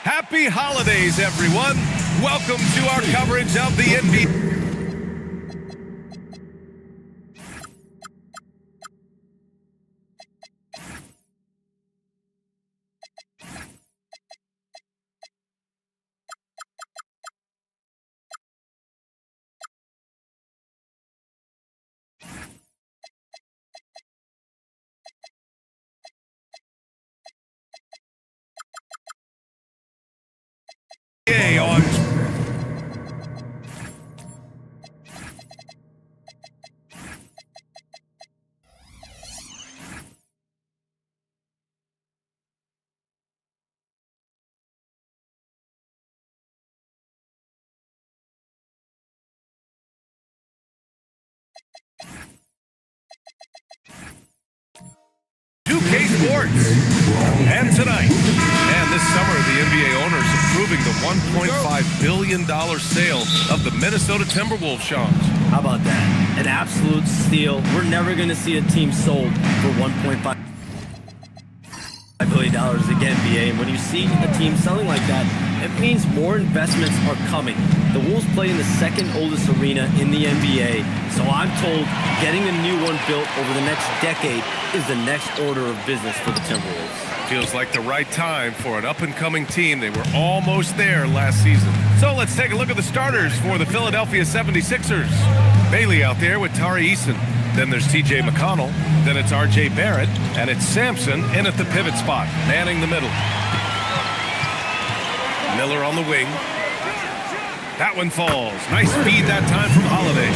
Happy holidays, everyone. Welcome to our coverage of the NBA. On Sports. And tonight, and this summer, the NBA owners approving the $1.5 billion sale of the Minnesota Timberwolves, Sean. How about that? An absolute steal. We're never going to see a team sold for $1.5 billion again, BA. And when you see a team selling like that, it means more investments are coming. The Wolves play in the second oldest arena in the NBA, so I'm told getting a new one built over the next decade is the next order of business for the Timberwolves. Feels like the right time for an up-and-coming team. They were almost there last season. So let's take a look at the starters for the Philadelphia 76ers. Bailey out there with Tari Eason. Then there's TJ McConnell. Then it's RJ Barrett. And it's Sampson in at the pivot spot, manning the middle. Miller on the wing. That one falls. Nice feed that time from Holiday.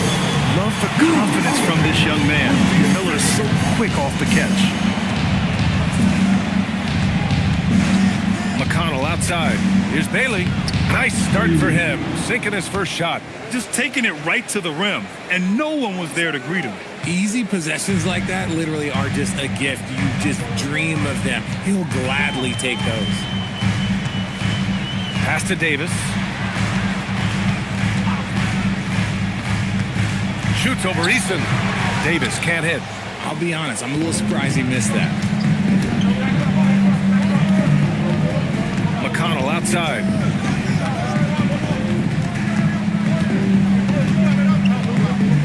Love the confidence from this young man. Miller is so quick off the catch. McConnell outside. Here's Bailey. Nice start for him. Sinking his first shot. Just taking it right to the rim, and no one was there to greet him. Easy possessions like that literally are just a gift. You just dream of them. He'll gladly take those. Pass to Davis. Shoots over Eason. Davis can't hit. I'll be honest, I'm a little surprised he missed that. McConnell outside.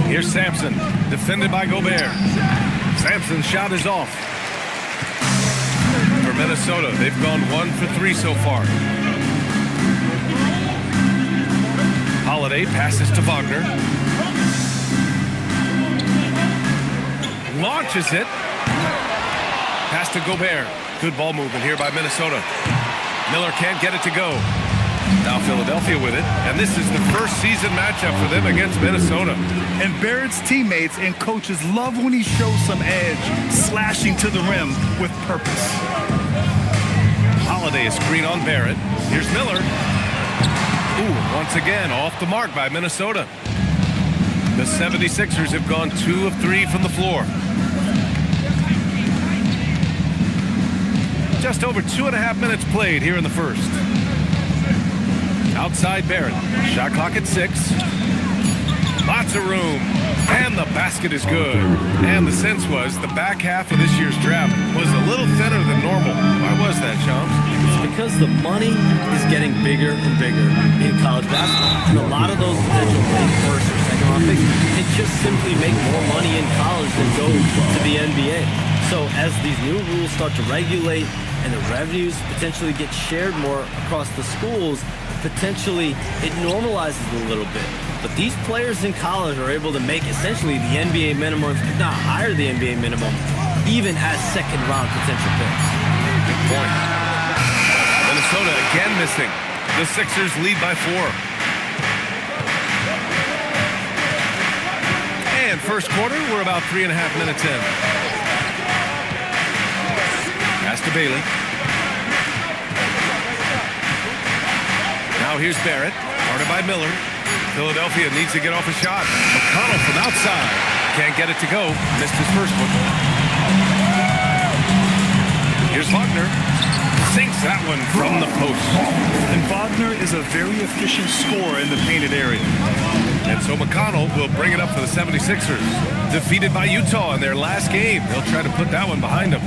Here's Sampson, defended by Gobert. Sampson's shot is off. For Minnesota, they've gone 1 for 3 so far. Holiday passes to Wagner. Launches it. Pass to Gobert. Good ball movement here by Minnesota. Miller can't get it to go. Now Philadelphia with it, and this is the first season matchup for them against Minnesota. And Barrett's teammates and coaches love when he shows some edge, slashing to the rim with purpose. Holiday is screen on Barrett. Here's Miller. Ooh, once again, off the mark by Minnesota. The 76ers have gone 2 of 3 from the floor. Just over 2.5 minutes played here in the first. Outside Barrett. Shot clock at 6. Lots of room. And the basket is good. And the sense was the back half of this year's draft was a little thinner than normal. Why was that, Shams? It's because the money is getting bigger and bigger in college basketball. And a lot of those potential late first or second round picks, they just simply make more money in college than go to the NBA. So as these new rules start to regulate and the revenues potentially get shared more across the schools, potentially it normalizes a little bit. But these players in college are able to make essentially the NBA minimum, if not higher the NBA minimum, even as second round potential picks. Good point. Minnesota again missing. The Sixers lead by 4. And first quarter, we're about 3.5 minutes in. Pass to Bailey. Now here's Barrett, guarded by Miller. Philadelphia needs to get off a shot. McConnell from outside. Can't get it to go. Missed his first one. Here's Wagner. Sinks that one from the post. And Wagner is a very efficient scorer in the painted area. And so McConnell will bring it up for the 76ers. Defeated by Utah in their last game. They'll try to put that one behind them.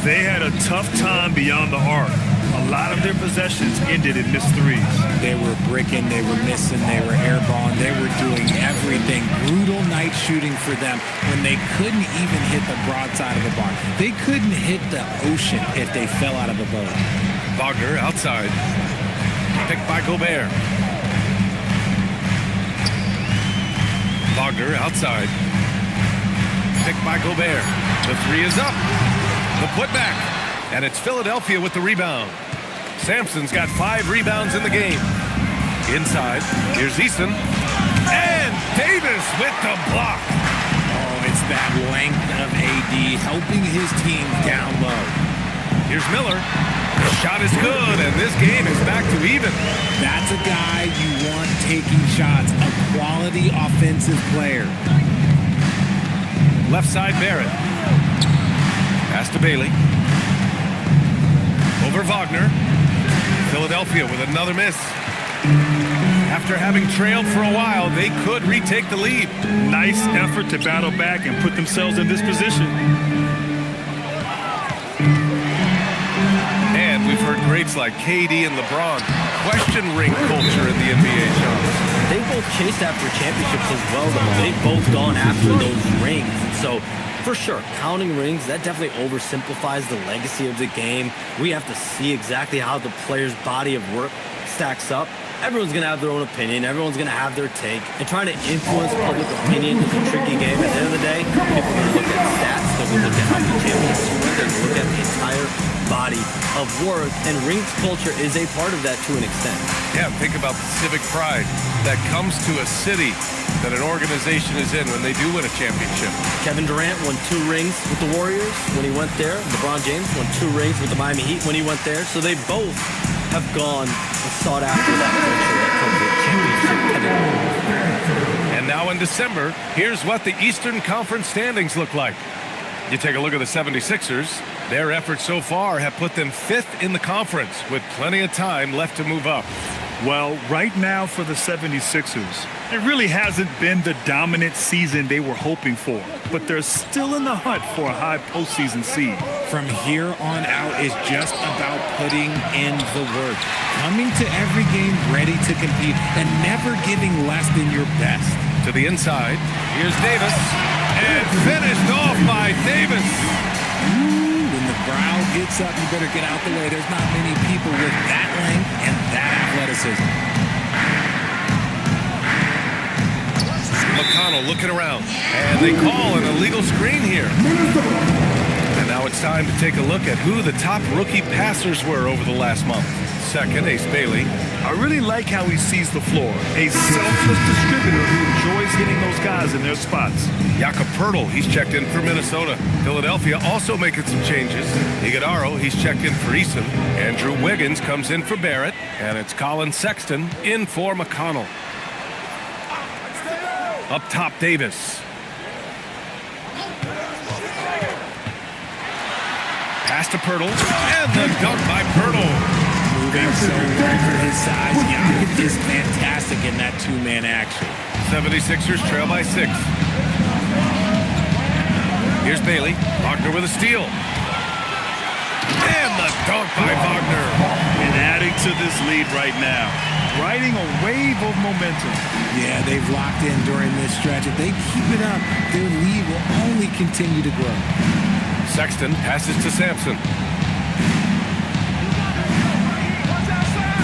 They had a tough time beyond the arc. A lot of their possessions ended in missed threes. They were bricking, they were missing, they were airballing, they were doing everything. Brutal night shooting for them when they couldn't even hit the broadside of the bar. They couldn't hit the ocean if they fell out of a boat. Wagner outside. Picked by Gobert. Wagner outside. Picked by Gobert. The three is up. The putback. And it's Philadelphia with the rebound. Sampson's got 5 rebounds in the game. Inside. Here's Eason. And Davis with the block. Oh, it's that length of AD helping his team down low. Here's Miller. The shot is good, and this game is back to even. That's a guy you want taking shots, a quality offensive player. Left side, Barrett. Pass to Bailey. Over Wagner. Philadelphia with another miss. After having trailed for a while, they could retake the lead. Nice effort to battle back and put themselves in this position. And we've heard greats like KD and LeBron question ring culture in the NBA shows. They both chased after championships as well, though. They've both gone after those rings. So, for sure, counting rings, that definitely oversimplifies the legacy of the game. We have to see exactly how the player's body of work stacks up. Everyone's going to have their own opinion. Everyone's going to have their take. And trying to influence public opinion is a tricky game. At the end of the day, people are going to look at stats. They're going to look at how many championships you win. They're going to look at the entire body of work. And rings culture is a part of that to an extent. Yeah, think about the civic pride that comes to a city that an organization is in when they do win a championship. Kevin Durant won 2 rings with the Warriors when he went there. LeBron James won 2 rings with the Miami Heat when he went there. So they both have gone and sought after that culture, that championship pedigree. And now in December, here's what the Eastern Conference standings look like. You take a look at the 76ers. Their efforts so far have put them 5th in the conference with plenty of time left to move up. Well, right now for the 76ers, it really hasn't been the dominant season they were hoping for, but they're still in the hunt for a high postseason seed. From here on out is just about putting in the work, coming to every game ready to compete, and never giving less than your best. To the inside, here's Davis, and finished off by Davis. When the brow gets up, you better get out the way. There's not many people with that length and that athleticism. McConnell looking around, and they call an illegal screen here. And now it's time to take a look at who the top rookie passers were over the last month. Second, Ace Bailey. I really like how he sees the floor. A selfless distributor who enjoys hitting those guys in their spots. Jakob Poeltl, he's checked in for Minnesota. Philadelphia also making some changes. Iguodala, he's checked in for Eason. Andrew Wiggins comes in for Barrett. And it's Colin Sexton in for McConnell. Up top, Davis. Pass to Poeltl. And the dunk by Poeltl. Moving so well for his size. Jakob is fantastic in that 2-man action. 76ers trail by 6. Here's Bailey. Wagner with a steal. And the dunk by Wagner. And adding to this lead right now. Riding a wave of momentum. Yeah, they've locked in during this stretch. If they keep it up, their lead will only continue to grow. Sexton passes to Sampson.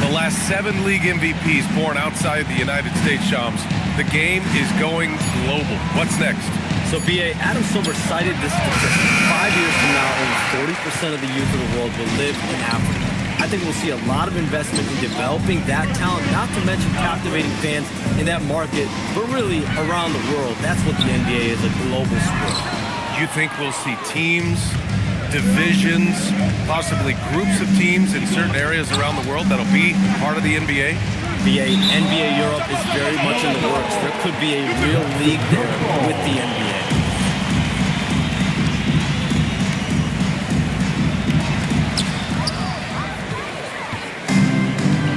The last 7 league MVPs born outside the United States, Shams. The game is going global. What's next? So, B.A., Adam Silver cited this statistic. 5 years from now, only 40% of the youth of the world will live in Africa. I think we'll see a lot of investment in developing that talent, not to mention captivating fans in that market, but really around the world. That's what the NBA is, a global sport. You think we'll see teams, divisions, possibly groups of teams in certain areas around the world that'll be part of the NBA? NBA Europe is very much in the works. There could be a real league there with the NBA.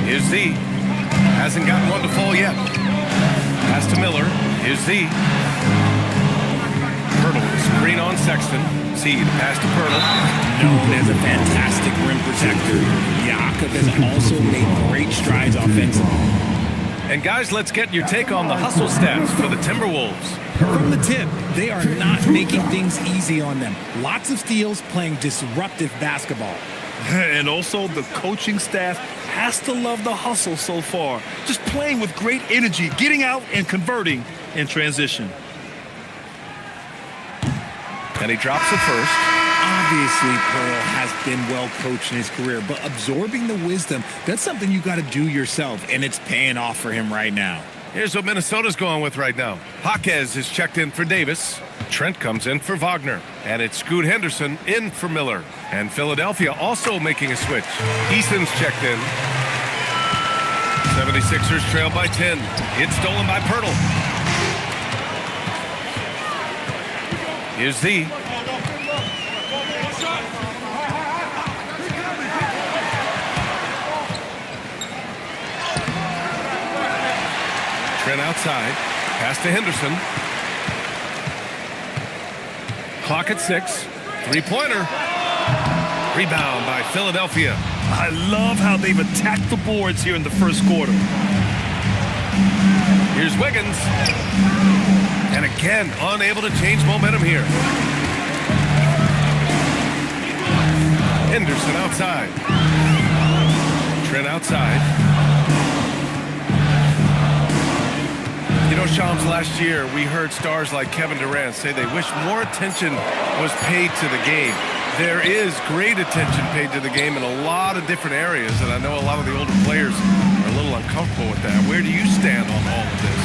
Here's Z. Hasn't gotten one to fall yet. Pass to Miller. Here's Z. Poeltl Pirtle, screen on Sexton. See the pass to Pirtle. Known as a fantastic rim protector, Jakob has also made great strides offensively. And guys, let's get your take on the hustle stats for the Timberwolves. From the tip, they are not making things easy on them. Lots of steals, playing disruptive basketball. And also, the coaching staff has to love the hustle so far. Just playing with great energy, getting out and converting in transition. And he drops it first. Obviously, Pearl has been well coached in his career, but absorbing the wisdom, that's something you got to do yourself, and it's paying off for him right now. Here's what Minnesota's going with right now. Jaquez is checked in for Davis. Trent comes in for Wagner. And it's Scoot Henderson in for Miller. And Philadelphia also making a switch. Eason's checked in. 76ers trail by 10. It's stolen by Pirtle. Here's Z. Trent outside. Pass to Henderson. Clock at 6. Three-pointer. Rebound by Philadelphia. I love how they've attacked the boards here in the first quarter. Here's Wiggins. And again, unable to change momentum here. Henderson outside. Trent outside. You know, Shams, last year we heard stars like Kevin Durant say they wish more attention was paid to the game. There is great attention paid to the game in a lot of different areas, and I know a lot of the older players are a little uncomfortable with that. Where do you stand on all of this?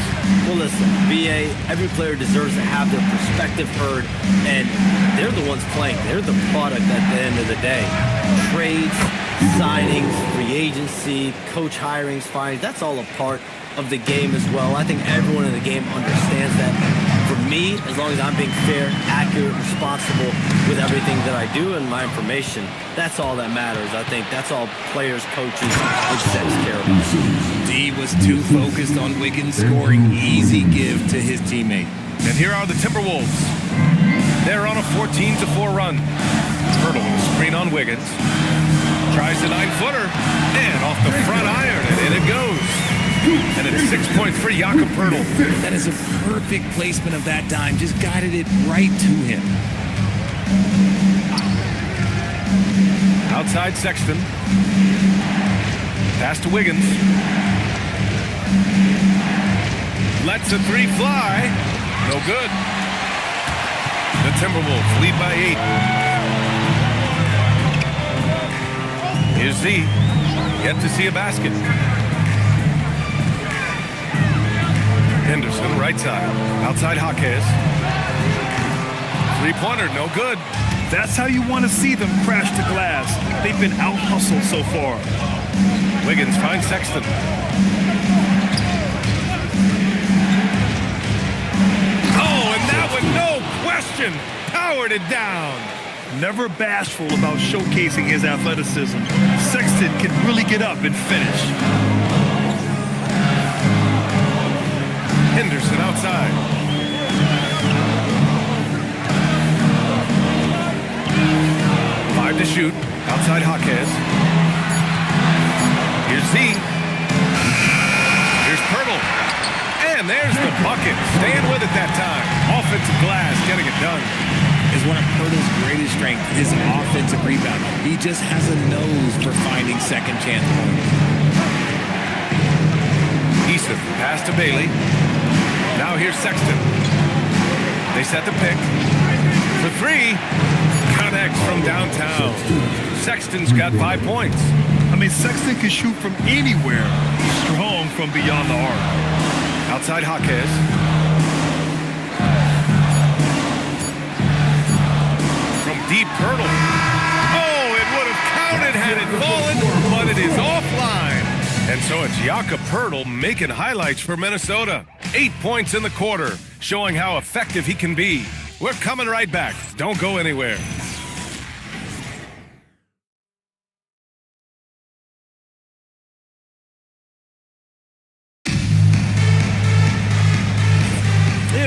Well, listen, BA, every player deserves to have their perspective heard, and they're the ones playing. They're the product at the end of the day. Trades, signings, free agency, coach hirings, firings, that's all a part of the game as well. I think everyone in the game understands that. For me, as long as I'm being fair, accurate, responsible with everything that I do and my information, that's all that matters. I think that's all players, coaches, execs care about. D was too focused on Wiggins scoring. Easy give to his teammate. And here are the Timberwolves. They're on a 14-4 run. Pirtle with a screen on Wiggins. Tries the 9-footer. And off the front iron, and in it goes. And it's 6 points for Jakob Pirtle. That is a perfect placement of that dime. Just guided it right to him. Outside Sexton. Pass to Wiggins. Lets a three fly. No good. The Timberwolves lead by 8. Here's Z. Yet to see a basket. Henderson, right side. Outside Jaquez. Three-pointer, no good. That's how you want to see them crash the glass. They've been out-hustled so far. Wiggins finds Sexton. Oh, and that one, no question, powered it down. Never bashful about showcasing his athleticism. Sexton can really get up and finish. Henderson outside. Five to shoot. Outside Jaquez. Here's Z. Here's Pirtle. And there's the bucket. Staying with it that time. Offensive glass, getting it done. Is one of Pirtle's greatest strengths, his offensive rebound. He just has a nose for finding second chance points. Easton, pass to Bailey. Now here's Sexton. They set the pick. For three. Connects from downtown. Sexton's got 5 points. I mean, Sexton can shoot from anywhere. Strong from beyond the arc. Outside Jaquez. From deep Pirtle. Oh, it would have counted had it fallen, but it is offline. And so it's Jakob Pirtle making highlights for Minnesota. 8 points in the quarter, showing how effective he can be. We're coming right back. Don't go anywhere.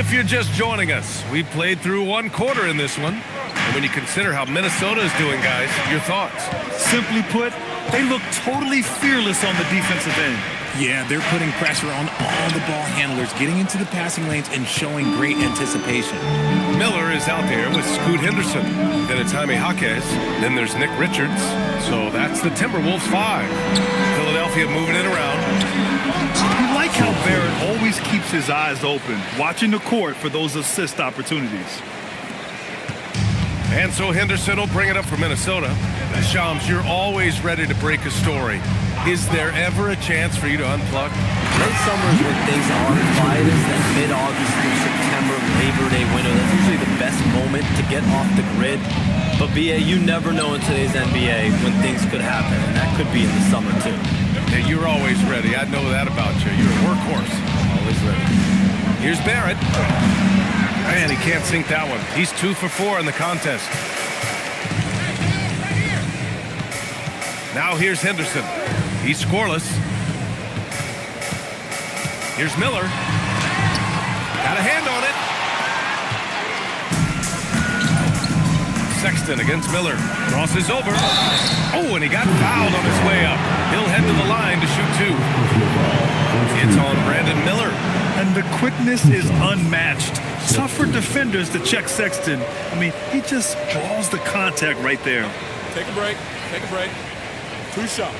If you're just joining us, we played through one quarter in this one. And when you consider how Minnesota is doing, guys, your thoughts? Simply put, they look totally fearless on the defensive end. Yeah, they're putting pressure on all the ball handlers, getting into the passing lanes and showing great anticipation. Miller is out there with Scoot Henderson. Then it's Jaime Jaquez. Then there's Nick Richards. So that's the Timberwolves 5. Philadelphia moving it around. You like how Barrett always keeps his eyes open, watching the court for those assist opportunities. And so Henderson will bring it up for Minnesota. Shams, you're always ready to break a story. Is there ever a chance for you to unplug? Late summer is when things are quietest, that mid-August through September, Labor Day window. That's usually the best moment to get off the grid. But BA, you never know in today's NBA when things could happen, and that could be in the summer too. Yeah, you're always ready. I know that about you. You're a workhorse. Always ready. Here's Barrett. Man, he can't sink that one. He's 2 for 4 in the contest. Now here's Henderson. He's scoreless. Here's Miller. Got a hand on it. Sexton against Miller. Crosses over. Oh, and he got fouled on his way up. He'll head to the line to shoot 2. It's on Brandon Miller. And the quickness is unmatched. Tough for defenders to check Sexton. I mean, he just draws the contact right there. Take a break. Take a break. 2 shots.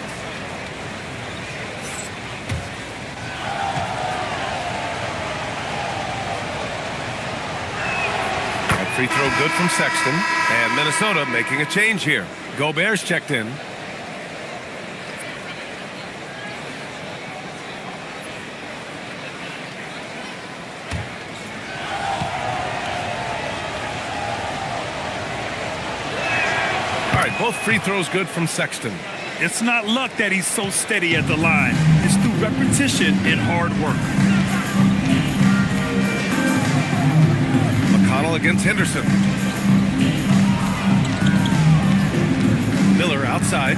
That free throw good from Sexton. And Minnesota making a change here. Gobert's checked in. Both free throws good from Sexton. It's not luck that he's so steady at the line. It's through repetition and hard work. McConnell against Henderson. Miller outside.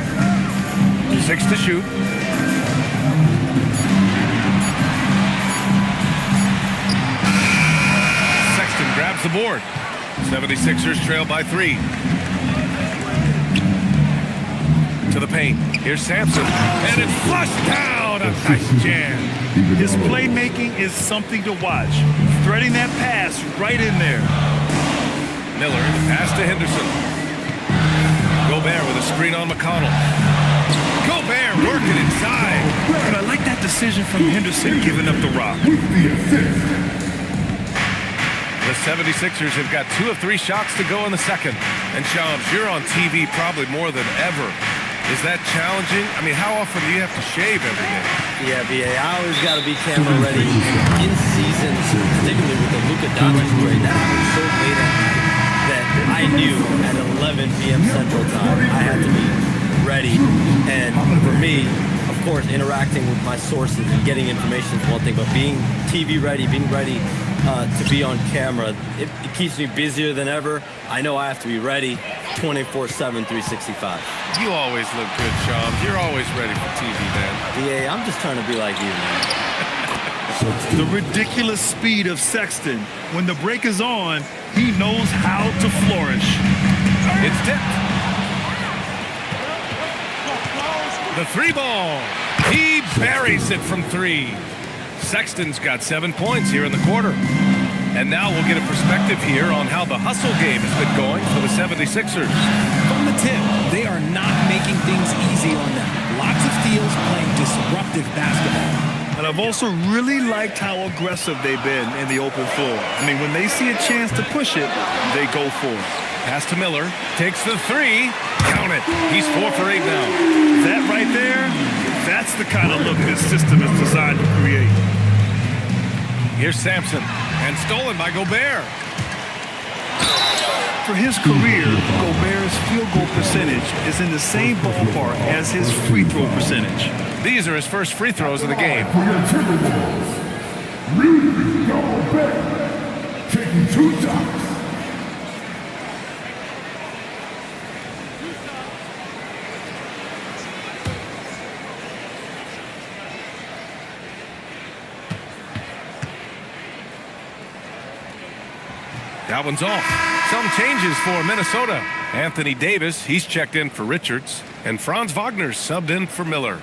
6 to shoot. Sexton grabs the board. 76ers trail by 3. To the paint. Here's Sampson. And it's flushed down. A nice jam. His playmaking is something to watch. Threading that pass right in there. Miller, the pass to Henderson. Gobert with a screen on McConnell. Gobert working inside. But I like that decision from Henderson giving up the rock. The 76ers have got 2 of 3 shots to go in the second. And Shams, you're on TV probably more than ever. Is that challenging? I mean, how often do you have to shave every day? Yeah, BA, I always got to be camera ready in season, particularly with the Luka Doncic trade. That happened so late at night that I knew at 11 p.m. Central Time I had to be ready. And for me, of course, interacting with my sources and getting information is one thing, but being TV ready, being ready to be on camera, it keeps me busier than ever. I know I have to be ready 24/7, 365. You always look good, Shams. You're always ready for TV, man. Yeah, I'm just trying to be like you, man. The ridiculous speed of Sexton. When the break is on, he knows how to flourish. It's tipped. The 3 ball. He buries it from 3. Sexton's got 7 points here in the quarter. And now we'll get a perspective here on how the hustle game has been going for the 76ers. From the tip, they are not making things easy on them. Lots of steals, playing disruptive basketball. And I've also really liked how aggressive they've been in the open floor. I mean, when they see a chance to push it, they go for it. Pass to Miller. Takes the 3. Count it. He's 4 for 8 now. That right there, that's the kind of look this system is designed to create. Here's Sampson. And stolen by Gobert. For his career, Gobert's field goal percentage is in the same ballpark as his free throw percentage. These are his first free throws of the game. For your Timberwolves, Rudy Gobert, taking 2 shots. That one's off. Some changes for Minnesota. Anthony Davis, he's checked in for Richards. And Franz Wagner's subbed in for Miller.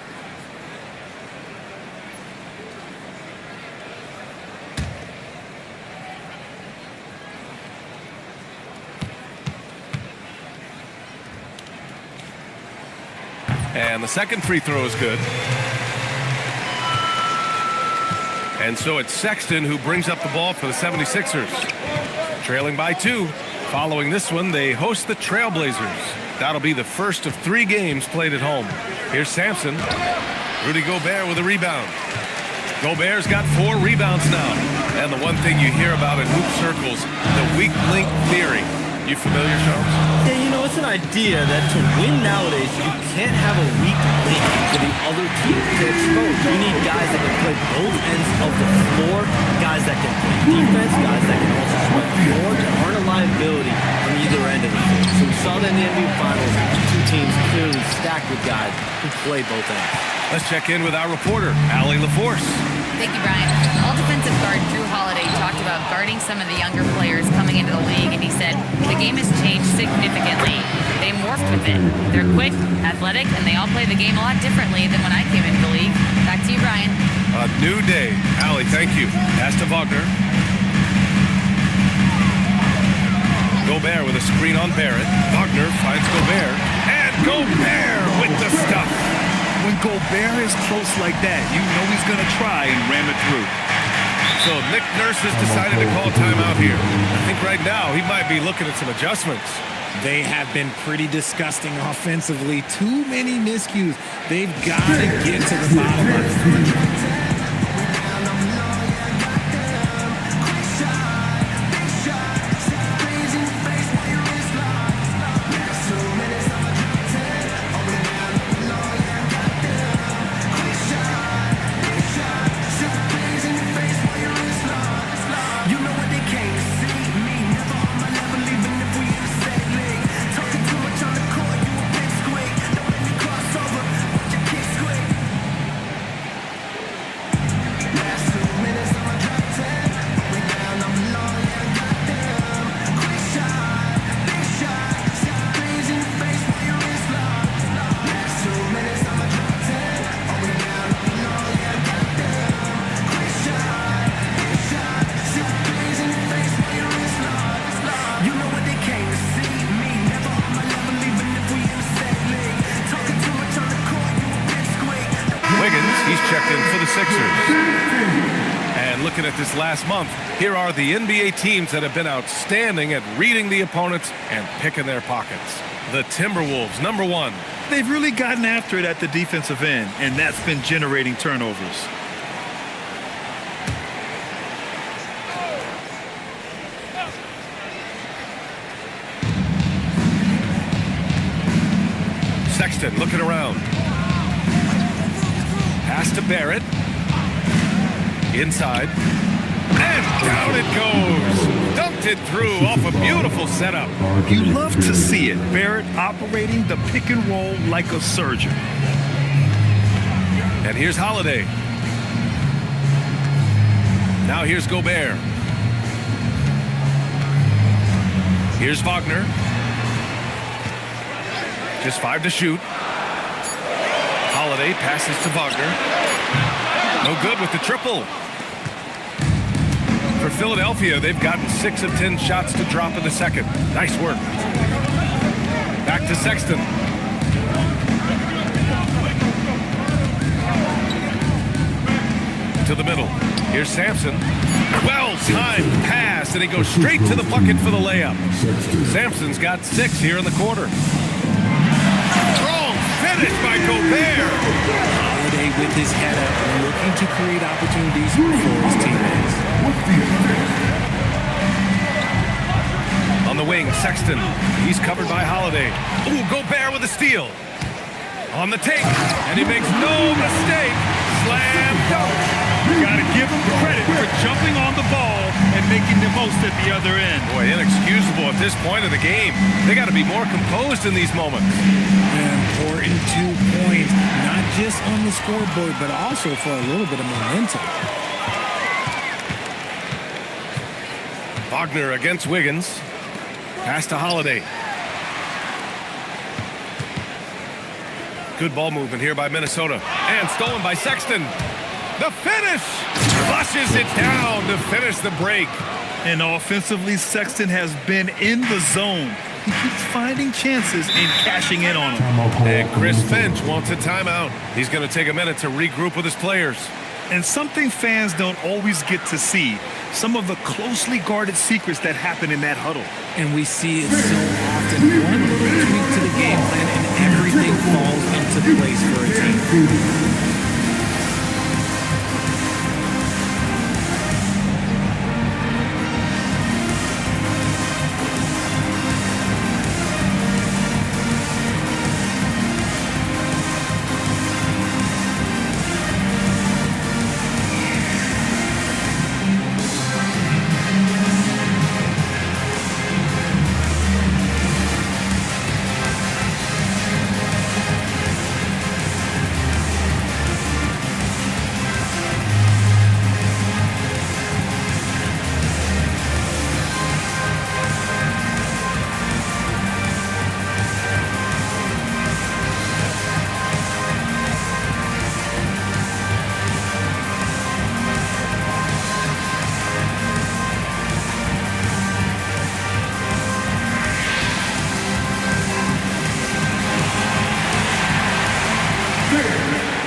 And the second free throw is good. And so it's Sexton who brings up the ball for the 76ers. Trailing by 2. Following this one, they host the Trailblazers. That'll be the first of 3 games played at home. Here's Sampson. Rudy Gobert with a rebound. Gobert's got 4 rebounds now. And the one thing you hear about in hoop circles, the weak link theory. You familiar, Charles? Yeah, you know, it's an idea that to win nowadays, you can't have a weak link for the other team to expose. You need guys that can play both ends of the floor, guys that can play defense, guys that can also sweat the floor, and aren't a liability on either end of the floor. So we saw that in the NBA Finals, 2 teams clearly stacked with guys who play both ends. Let's check in with our reporter, Allie LaForce. Thank you, Brian. All-defensive guard Drew Holiday talked about guarding some of the younger players coming into the league, and he said, the game has changed significantly. They morphed with it. They're quick, athletic, and they all play the game a lot differently than when I came into the league. Back to you, Brian. A new day. Allie, thank you. Pass to Wagner. Gobert with a screen on Barrett. Wagner finds Gobert. And Gobert with the stuff. When Gobert is close like that, you know he's going to try and ram it through. So Nick Nurse has decided to call timeout here. I think right now he might be looking at some adjustments. They have been pretty disgusting offensively. Too many miscues. They've got to get to the bottom of it. He's checked in for the Sixers. And looking at this last month, here are the NBA teams that have been outstanding at reading the opponents and picking their pockets. The Timberwolves, number 1. They've really gotten after it at the defensive end, and that's been generating turnovers. Sexton looking around. Pass to Barrett. Inside. And down it goes. Dumped it through off a beautiful setup. You love to see it. Barrett operating the pick and roll like a surgeon. And here's Holiday. Now here's Gobert. Here's Wagner. Just 5 to shoot. Holiday passes to Wagner. No good with the triple. For Philadelphia, they've gotten 6 of 10 shots to drop in the second. Nice work. Back to Sexton. To the middle. Here's Sampson. Well-timed pass, and he goes straight to the bucket for the layup. Sampson's got 6 here in the quarter. Strong finish by Gobert. Holiday with his head up, looking to create opportunities for his teammates. On the wing, Sexton. He's covered by Holiday. Ooh, Gobert with a steal. On the take, and he makes no mistake. Slam dunk. You got to give him credit for jumping on the ball and making the most at the other end. Boy, inexcusable at this point of the game. They got to be more composed in these moments. An important 2 points, not just on the scoreboard, but also for a little bit of momentum. Wagner against Wiggins. Pass to Holiday. Good ball movement here by Minnesota. And stolen by Sexton. The finish! Flushes it down to finish the break. And offensively, Sexton has been in the zone. He keeps finding chances and cashing in on them. And Chris Finch wants a timeout. He's going to take a minute to regroup with his players. And something fans don't always get to see, some of the closely guarded secrets that happen in that huddle. And we see it so often. One little tweak to the game plan and everything falls into place for a team.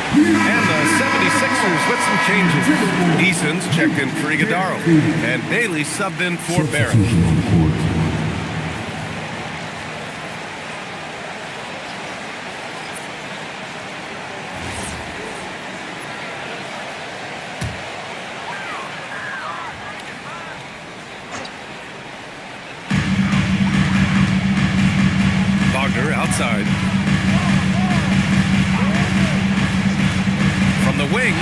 And the 76ers with some changes. Eason's checked in for Iguodaro. And Bailey subbed in for Barrett. Wagner outside. From the wing,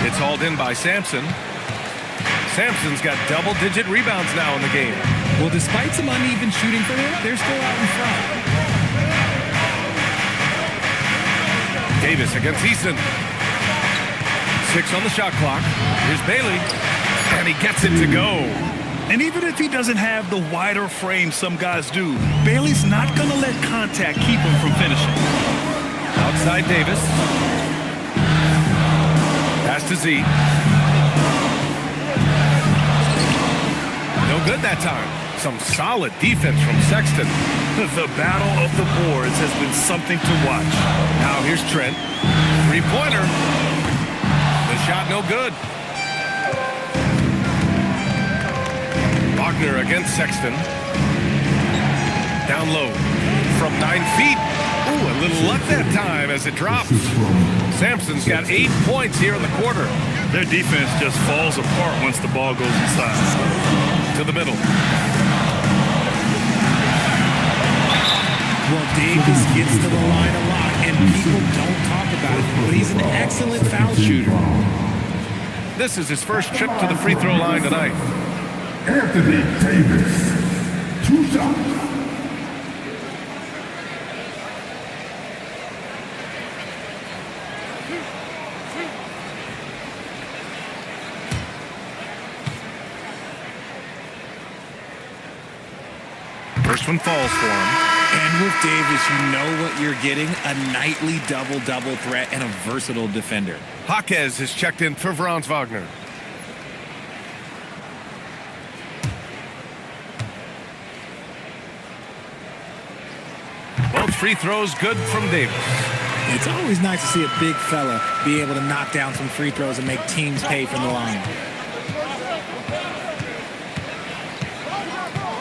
it's hauled in by Sampson. Sampson's got double-digit rebounds now in the game. Well, despite some uneven shooting for them, they're still out in front. Davis against Eason. 6 on the shot clock. Here's Bailey, and he gets it to go. And even if he doesn't have the wider frame some guys do, Bailey's not going to let contact keep him from finishing. Outside Davis. Pass to Z. No good that time. Some solid defense from Sexton. The battle of the boards has been something to watch. Now here's Trent. Three-pointer. The shot no good. Wagner against Sexton. Down low. From 9 feet. Ooh, a little luck that time as it drops. Sampson's got 8 points here in the quarter. Their defense just falls apart once the ball goes inside. To the middle. Well, Davis gets to the line a lot, and people don't talk about it, but he's an excellent foul shooter. This is his first trip to the free throw line tonight. Anthony Davis. 2 shots. First one falls for him. And with Davis, you know what you're getting, a nightly double-double threat and a versatile defender. Jaquez is checked in for Franz Wagner. Both free throws good from Davis. It's always nice to see a big fella be able to knock down some free throws and make teams pay from the line.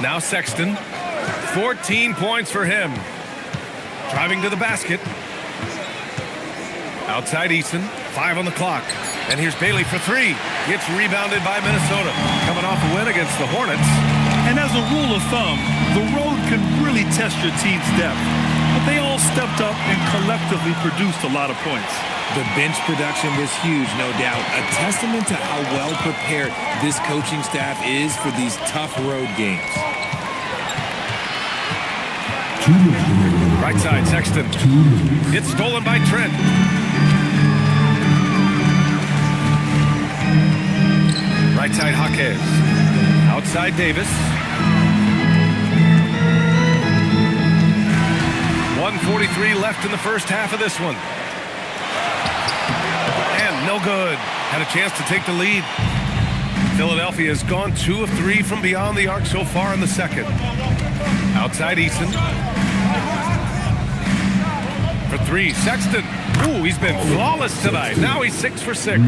Now Sexton. 14 points for him. Driving to the basket. Outside Eason. 5 on the clock. And here's Bailey for 3. Gets rebounded by Minnesota. Coming off a win against the Hornets. And as a rule of thumb, the road can really test your team's depth. But they all stepped up and collectively produced a lot of points. The bench production was huge, no doubt. A testament to how well prepared this coaching staff is for these tough road games. Right side, Sexton. It's stolen by Trent. Right side, Jaquez. Outside Davis. 1:43 left in the first half of this one. And no good. Had a chance to take the lead. Philadelphia has gone 2 of 3 from beyond the arc so far in the second. Outside Eason. For 3, Sexton. Ooh, he's been flawless tonight. Now he's 6 for 6.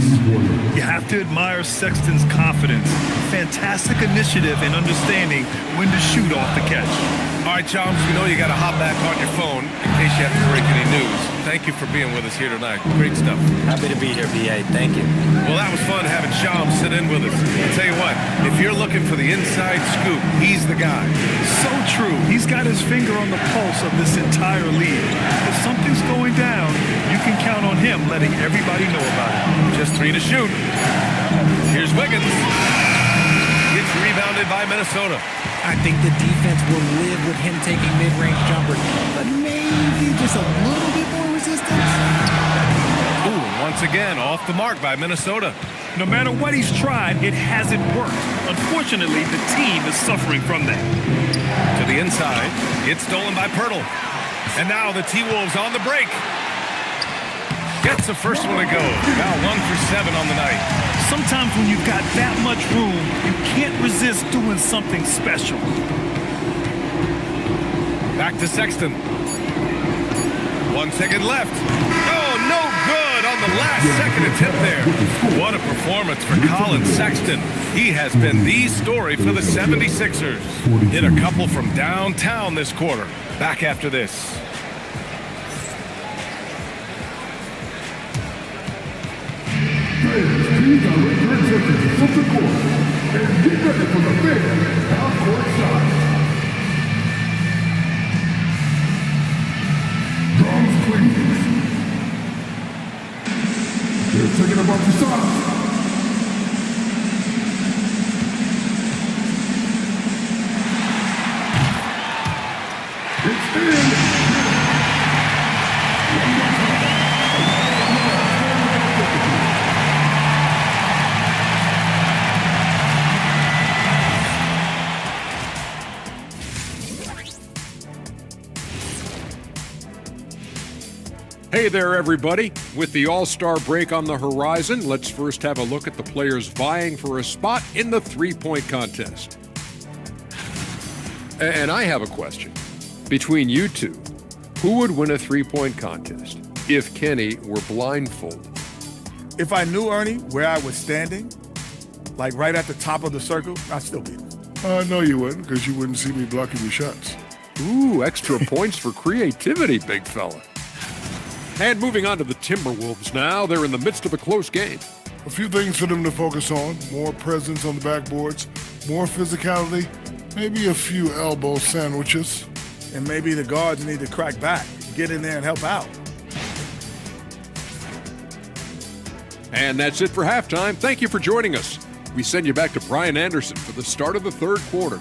You have to admire Sexton's confidence. Fantastic initiative and understanding when to shoot off the catch. All right, Chomps, we know you got to hop back on your phone in case you have to break any news. Thank you for being with us here tonight. Great stuff. Happy to be here, BA. Thank you. Well, that was fun having Chomps sit in with us. I'll tell you what, if you're looking for the inside scoop, he's the guy. So true. He's got his finger on the pulse of this entire league. If something's going down, you can count on him letting everybody know about it. Just 3 to shoot. Here's Wiggins. Gets rebounded by Minnesota. I think the defense will live with him taking mid-range jumpers, but maybe just a little bit more resistance. Ooh, once again, off the mark by Minnesota. No matter what he's tried, it hasn't worked. Unfortunately, the team is suffering from that. To the inside. It's stolen by Pirtle. And now the T-Wolves on the break. Gets the first one to go. Now 1 for 7 on the night. Sometimes when you've got that much room, you can't resist doing something special. Back to Sexton. 1 second left. Oh, no good on the last second attempt there. What a performance for Colin Sexton. He has been the story for the 76ers. Hit a couple from downtown this quarter. Back after this. Please direct your attention from the court and get ready for the big half-court shot. Drums, please. They're taking about the shot. It's in. Hey there, everybody. With the All-Star break on the horizon, let's first have a look at the players vying for a spot in the three-point contest. And I have a question. Between you two, who would win a three-point contest if Kenny were blindfolded? If I knew, Ernie, where I was standing, like right at the top of the circle, I'd still beat him. No, you wouldn't, because you wouldn't see me blocking your shots. Ooh, extra points for creativity, big fella. And moving on to the Timberwolves now. They're in the midst of a close game. A few things for them to focus on. More presence on the backboards, more physicality, maybe a few elbow sandwiches. And maybe the guards need to crack back, get in there and help out. And that's it for halftime. Thank you for joining us. We send you back to Brian Anderson for the start of the third quarter.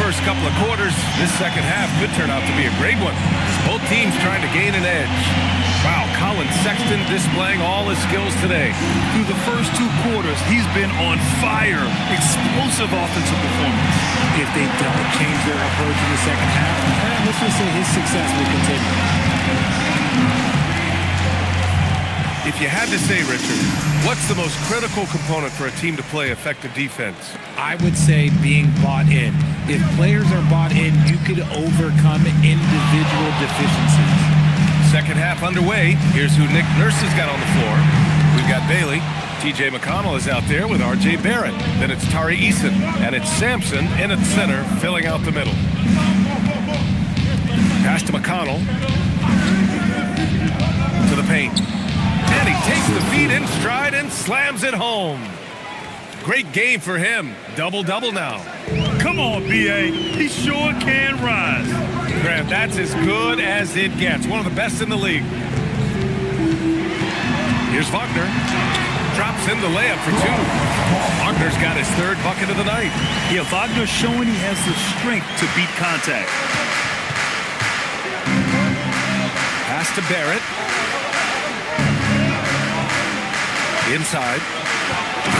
First couple of quarters, this second half could turn out to be a great one. Both teams trying to gain an edge. Wow, Colin Sexton displaying all his skills today. Through the first 2 quarters, he's been on fire. Explosive offensive performance. If they don't change their approach in the second half, let's just say his success will continue. If you had to say, Richard, what's the most critical component for a team to play effective defense? I would say being bought in. If players are bought in, you could overcome individual deficiencies. Second half underway. Here's who Nick Nurse has got on the floor. We've got Bailey. TJ McConnell is out there with RJ Barrett. Then it's Tari Eason. And it's Sampson in at center, filling out the middle. Pass to McConnell. To the paint. And he takes the feed in stride and slams it home. Great game for him. Double-double now. Come on, B.A. He sure can rise. Grant, that's as good as it gets. One of the best in the league. Here's Wagner. Drops drops in the layup for two. Wagner's got his third bucket of the night. Yeah, Wagner's showing he has the strength to beat contact. Pass to Barrett. Inside.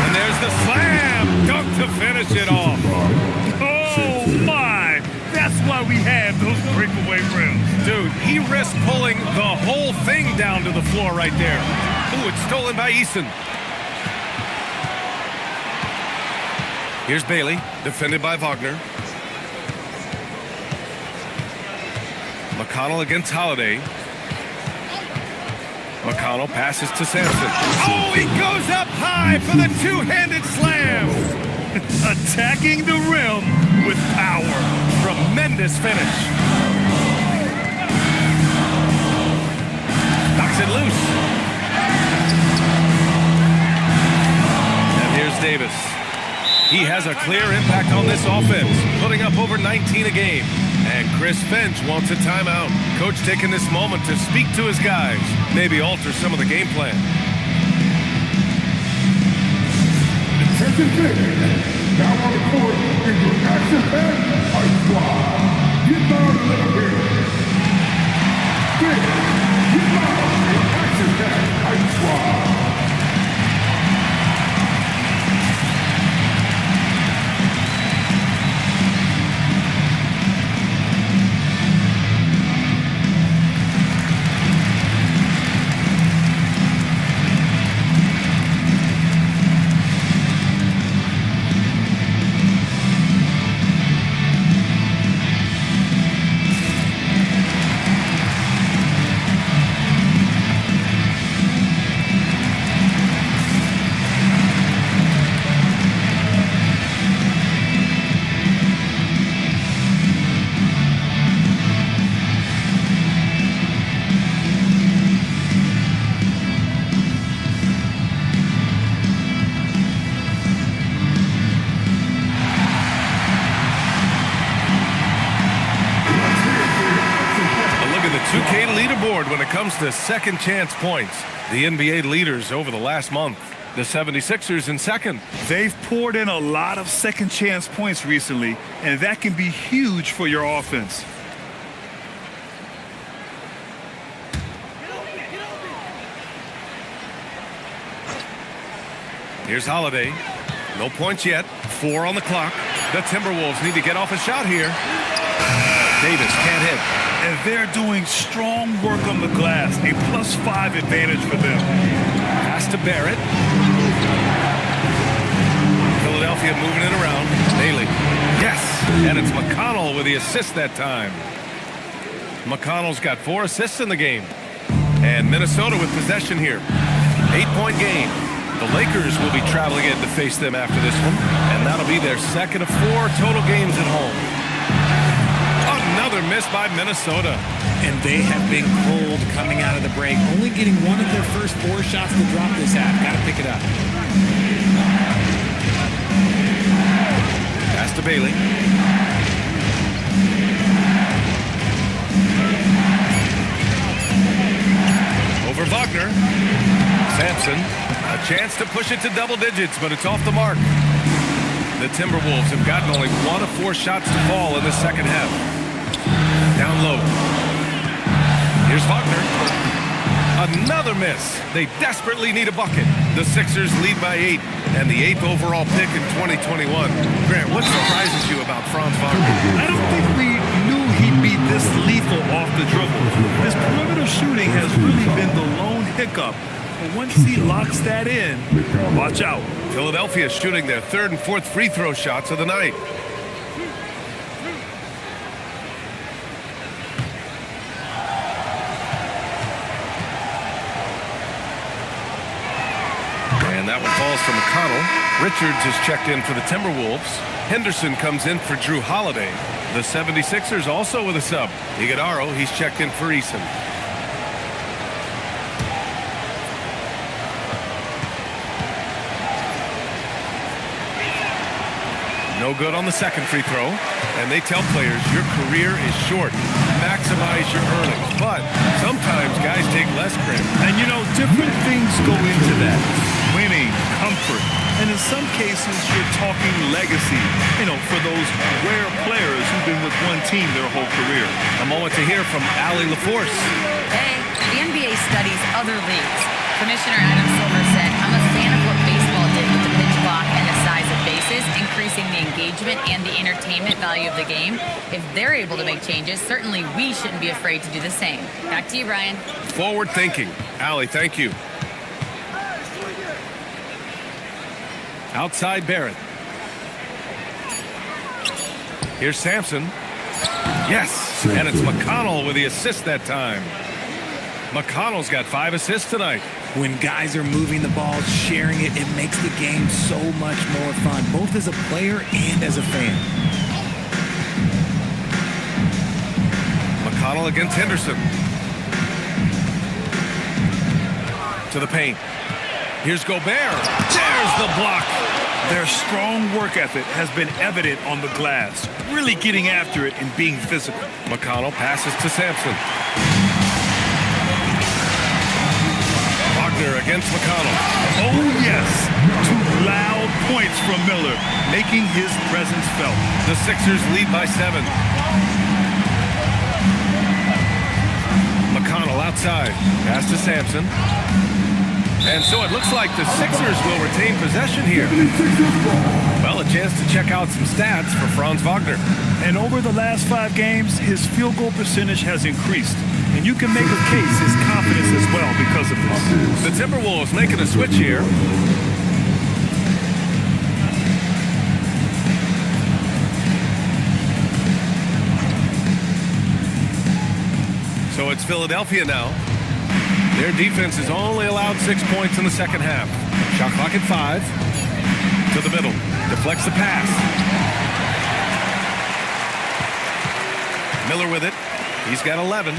And there's the slam. Dunk to finish it off. Oh, my. That's why we have those breakaway rims. Dude, he risked pulling the whole thing down to the floor right there. Ooh, it's stolen by Eason. Here's Bailey, defended by Wagner. McConnell against Holiday. McConnell passes to Sampson. Oh, he goes up high for the two-handed slam. Attacking the rim with power. Tremendous finish. Knocks it loose. And here's Davis. He has a clear impact on this offense, putting up over 19 a game. And Chris Finch wants a timeout. Coach taking this moment to speak to his guys, maybe alter some of the game plan. Attention fans, now on the court is your action-packed ice squad. Get down a little bit. Get down your action-packed ice squad. When it comes to second chance points, the NBA leaders over the last month. The 76ers in second. They've poured in a lot of second chance points recently, and that can be huge for your offense. Here's Holiday. No points yet. 4 on the clock. The Timberwolves need to get off a shot here. Davis can't hit. And they're doing strong work on the glass. A +5 advantage for them. Pass to Barrett. Philadelphia moving it around. Bailey. Yes. And it's McConnell with the assist that time. McConnell's got 4 assists in the game. And Minnesota with possession here. 8-point game. The Lakers will be traveling in to face them after this one. And that'll be their second of 4 total games at home. Another miss by Minnesota. And they have been cold coming out of the break. Only getting one of their first 4 shots to drop this half. Got to pick it up. Pass to Bailey. Over Wagner. Sampson. A chance to push it to double digits, but it's off the mark. The Timberwolves have gotten only 1 of 4 shots to fall in the second half. Down low. Here's Wagner. Another miss. They desperately need a bucket. The Sixers lead by 8 and the 8th overall pick in 2021. Grant, what surprises you about Franz Wagner? I don't think we knew he'd be this lethal off the dribble. His perimeter shooting has really been the lone hiccup. But once he locks that in, watch out. Philadelphia shooting their 3rd and 4th free throw shots of the night. And that one falls for McConnell. Richards is checked in for the Timberwolves. Henderson comes in for Drew Holiday. The 76ers also with a sub. Iguodala, he's checked in for Eason. No good on the second free throw. And they tell players, your career is short. Maximize your earnings. But sometimes guys take less credit. And you know, different things go into that. winning, comfort, and in some cases, you're talking legacy, for those rare players who've been with one team their whole career. A moment to hear from Allie LaForce. Hey, the NBA studies other leagues. Commissioner Adam Silver said, I'm a fan of what baseball did with the pitch clock and the size of bases, increasing the engagement and the entertainment value of the game. If they're able to make changes, certainly we shouldn't be afraid to do the same. Back to you, Brian. Forward thinking. Allie, thank you. Outside Barrett. Here's Sampson. Yes, and it's McConnell with the assist that time. McConnell's got 5 assists tonight. When guys are moving the ball, sharing it, it makes the game so much more fun, both as a player and as a fan. McConnell against Henderson. To the paint. Here's Gobert. There's the block. Their strong work ethic has been evident on the glass, really getting after it and being physical. McConnell passes to Sampson. Wagner against McConnell. Oh, yes. 2 loud points from Miller, making his presence felt. The Sixers lead by 7. McConnell outside. Pass to Sampson. And so it looks like the Sixers will retain possession here. Well, a chance to check out some stats for Franz Wagner. And over the last 5 games, his field goal percentage has increased. And you can make a case his confidence as well because of this. The Timberwolves making a switch here. So it's Philadelphia now. Their defense has only allowed 6 points in the second half. Shot clock at 5. To the middle. Deflects the pass. Miller with it. He's got 11.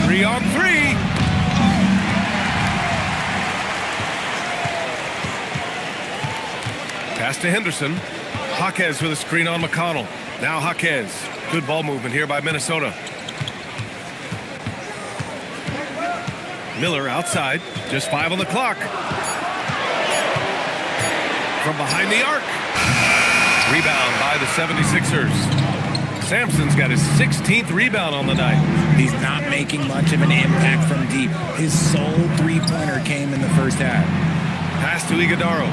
3-on-3. Pass to Henderson. Jaquez with a screen on McConnell. Now Jaquez. Good ball movement here by Minnesota. Miller outside. Just 5 on the clock. From behind the arc. Rebound by the 76ers. Sampson's got his 16th rebound on the night. He's not making much of an impact from deep. His sole three-pointer came in the first half. Pass to Iguodaro.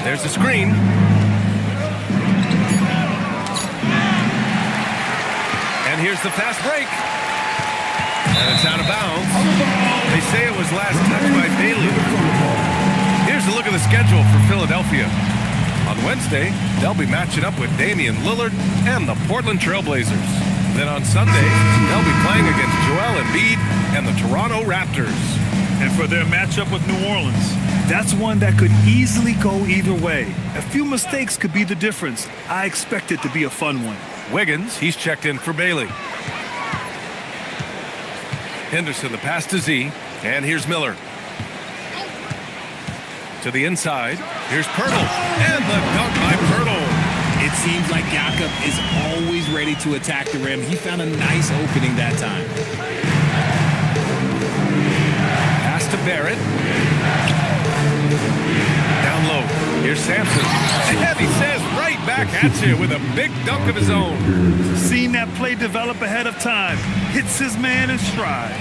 There's the screen. And here's the fast break. And it's out of bounds. They say it was last touched by Bailey. Here's a look at the schedule for Philadelphia. On Wednesday, they'll be matching up with Damian Lillard and the Portland Trailblazers. Then on Sunday, they'll be playing against Joel Embiid and the Toronto Raptors. And for their matchup with New Orleans, that's one that could easily go either way. A few mistakes could be the difference. I expect it to be a fun one. Wiggins, he's checked in for Bailey. Henderson, the pass to Z. And here's Miller. To the inside. Here's Pirtle. And the dunk by Pirtle. It seems like Jakob is always ready to attack the rim. He found a nice opening that time. Pass to Barrett. Down low. Here's Sampson. And he says right back at you with a big dunk of his own. Seen that play develop ahead of time. Hits his man in stride.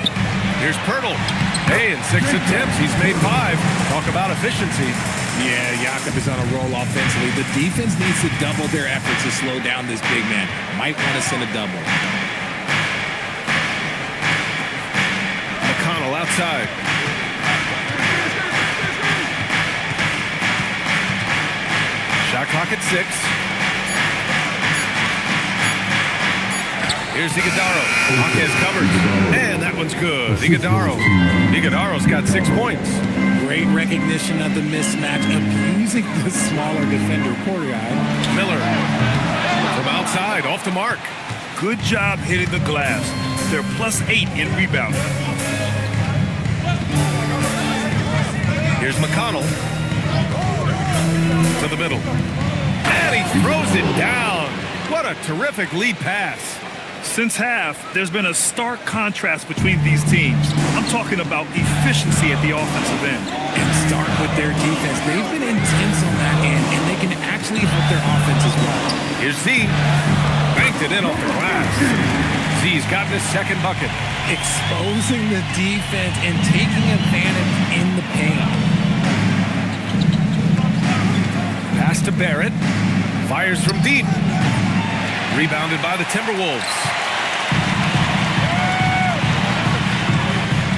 Here's Pirtle. Hey, in 6 attempts, he's made 5. Talk about efficiency. Yeah, Jakob is on a roll offensively. The defense needs to double their efforts to slow down this big man. Might want to send a double. McConnell outside. Shot clock at 6. Here's Iguodaro. Jaquez covered. And that one's good. Iguodaro's got 6 points. Great recognition of the mismatch, abusing the smaller defender, poor guy. Miller from outside, off the mark. Good job hitting the glass. They're +8 in rebounding. Here's McConnell. To the middle. And he throws it down. What a terrific lead pass. Since half, there's been a stark contrast between these teams. I'm talking about efficiency at the offensive end. And start with their defense. They've been intense on that end, and they can actually help their offense as well. Here's Z. Banked it in off the glass. Z's gotten his second bucket. Exposing the defense and taking advantage in the paint. Pass to Barrett. Fires from deep. Rebounded by the Timberwolves.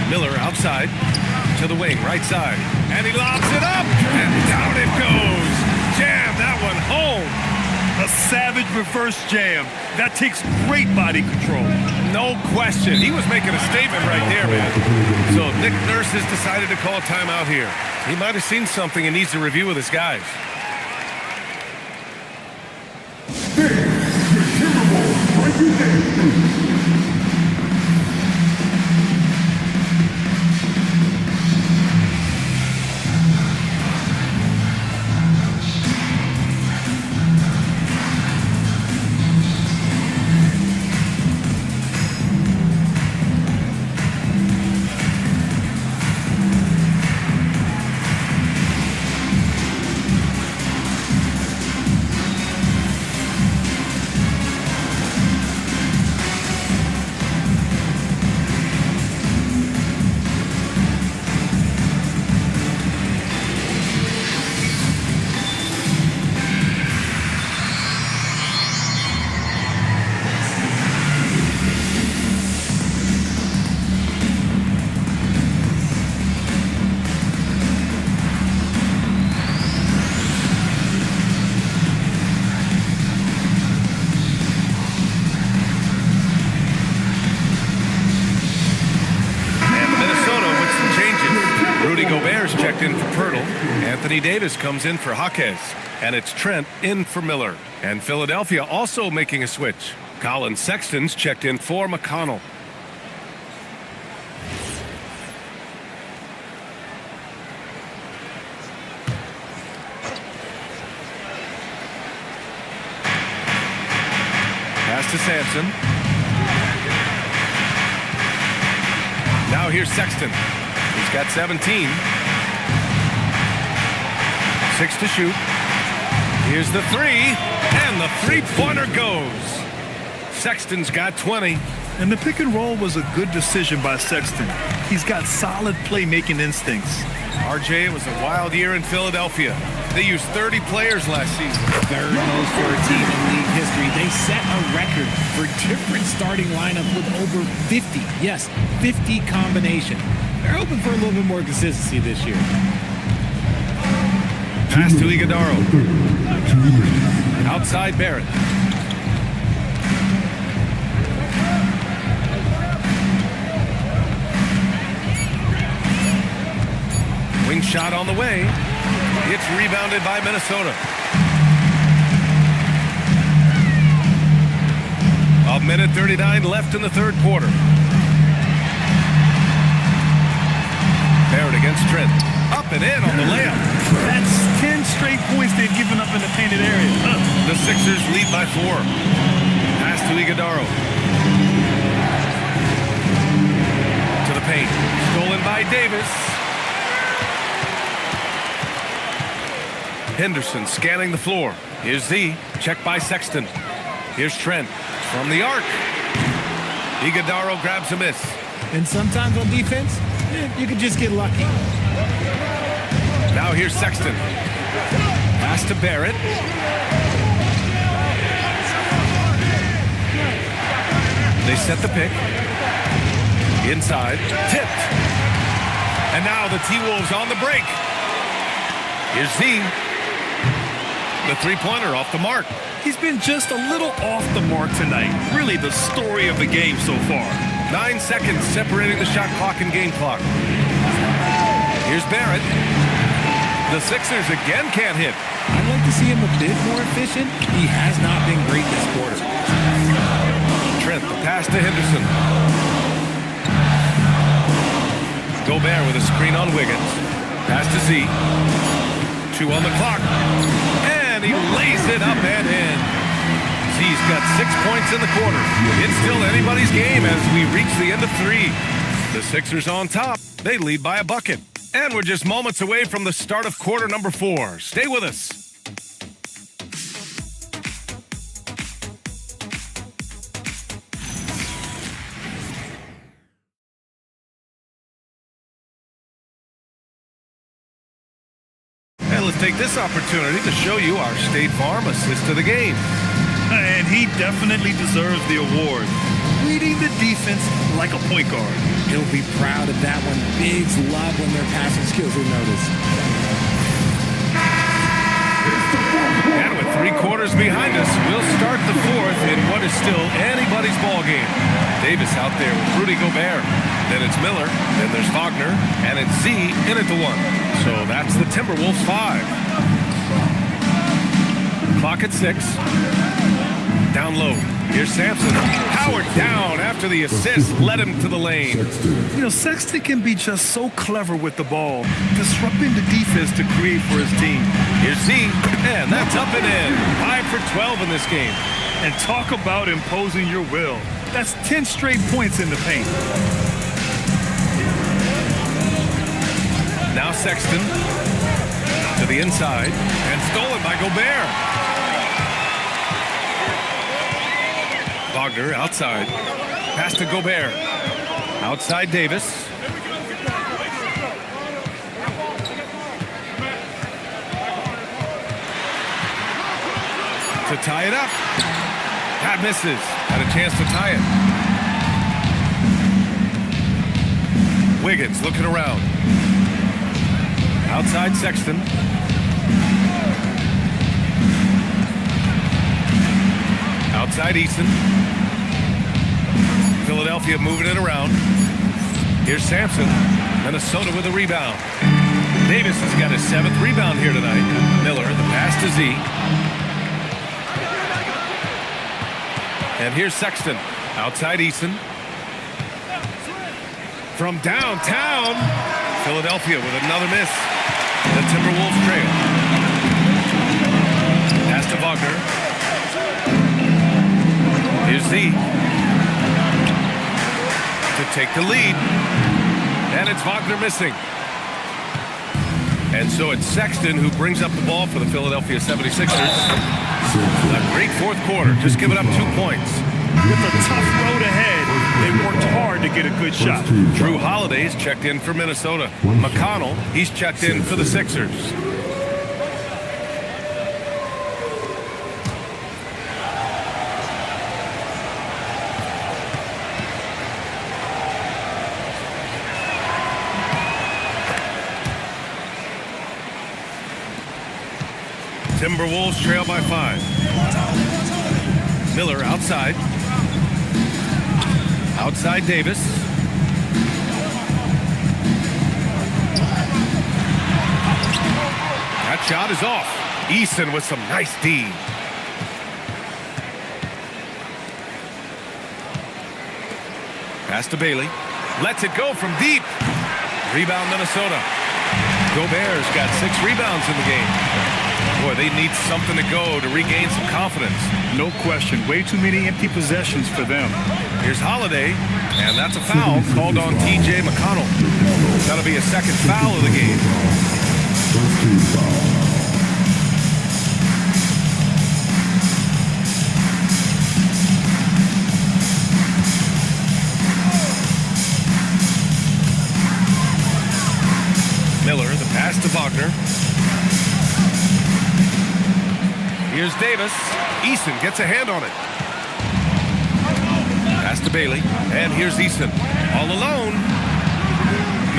Miller outside to the wing, right side. And he lobs it up. And down it goes. Jam that one home. A savage reverse jam. That takes great body control. No question. He was making a statement right there, man. So Nick Nurse has decided to call a timeout here. He might have seen something and needs to review with his guys. Timberwolves, right you there. Checked in for Pirtle. Anthony Davis comes in for Jaquez. And it's Trent in for Miller. And Philadelphia also making a switch. Colin Sexton's checked in for McConnell. Pass to Sampson. Now here's Sexton. He's got 17. 6 to shoot. Here's the three. And the three-pointer goes. Sexton's got 20. And the pick and roll was a good decision by Sexton. He's got solid playmaking instincts. RJ, it was a wild year in Philadelphia. They used 30 players last season. Third most for a team in league history. They set a record for different starting lineup with over 50. Yes, 50 combination. They're hoping for a little bit more consistency this year. Pass to Iguodaro. Outside Barrett. Wing shot on the way. It's rebounded by Minnesota. A minute 39 left in the third quarter. Barrett against Trent. Up and in on the layup. That's 10 straight points they've given up in the painted area. The Sixers lead by 4. Pass to Iguodaro. To the paint. Stolen by Davis. Henderson scanning the floor. Here's Z. Checked by Sexton. Here's Trent from the arc. Iguodaro grabs a miss. And sometimes on defense, you can just get lucky. Now here's Sexton. Pass to Barrett. They set the pick. Inside. Tipped. And now the T-Wolves on the break. Here's Z. The three-pointer off the mark. He's been just a little off the mark tonight. Really the story of the game so far. 9 seconds separating the shot clock and game clock. Here's Barrett. The Sixers again can't hit. I'd like to see him a bit more efficient. He has not been great this quarter. Trent, the pass to Henderson. Gobert with a screen on Wiggins. Pass to Z. 2 on the clock. And he lays it up and in. He's got 6 points in the quarter. It's still anybody's game as we reach the end of 3. The Sixers on top. They lead by a bucket. And we're just moments away from the start of quarter number 4. Stay with us. And let's take this opportunity to show you our State Farm assist of the game. And he definitely deserves the award. Leading the defense like a point guard. He'll be proud of that one. Bigs love when their passing skills are noticed. And with 3 quarters behind us, we'll start the 4th in what is still anybody's ball game. Davis out there with Rudy Gobert. Then it's Miller. Then there's Wagner. And it's Z in at the 1. So that's the Timberwolves 5. Clock at 6. Down low. Here's Sampson. Howard down after the assist led him to the lane. You know, Sexton can be just so clever with the ball, disrupting the defense to create for his team. Here's Z, and that's up and in. 5 for 12 in this game. And talk about imposing your will. That's 10 straight points in the paint. Now Sexton to the inside and stolen by Gobert. Wagner outside. Pass to Gobert. Outside Davis. To tie it up. That misses. Had a chance to tie it. Wiggins looking around. Outside Sexton. Outside Easton. Philadelphia moving it around. Here's Sampson. Minnesota with a rebound. Davis has got his 7th rebound here tonight. Miller, the pass to Z. And here's Sexton. Outside Easton. From downtown. Philadelphia with another miss. The Timberwolves trail. Pass to Wagner. Here's Z. To take the lead. And it's Wagner missing. And so it's Sexton who brings up the ball for the Philadelphia 76ers. A great 4th quarter, just giving up 2 points. With a tough road ahead, they worked hard to get a good shot. Drew Holiday's checked in for Minnesota. McConnell, he's checked in for the Sixers. Timberwolves trail by 5. Miller outside. Outside Davis. That shot is off. Easton with some nice D. Pass to Bailey. Lets it go from deep. Rebound Minnesota. Gobert's got 6 rebounds in the game. Boy, they need something to go to regain some confidence. No question. Way too many empty possessions for them. Here's Holiday, and that's a foul called on T.J. McConnell. That'll be a 2nd foul of the game. Miller, the pass to Wagner. Here's Davis. Easton gets a hand on it. Pass to Bailey. And here's Easton. All alone.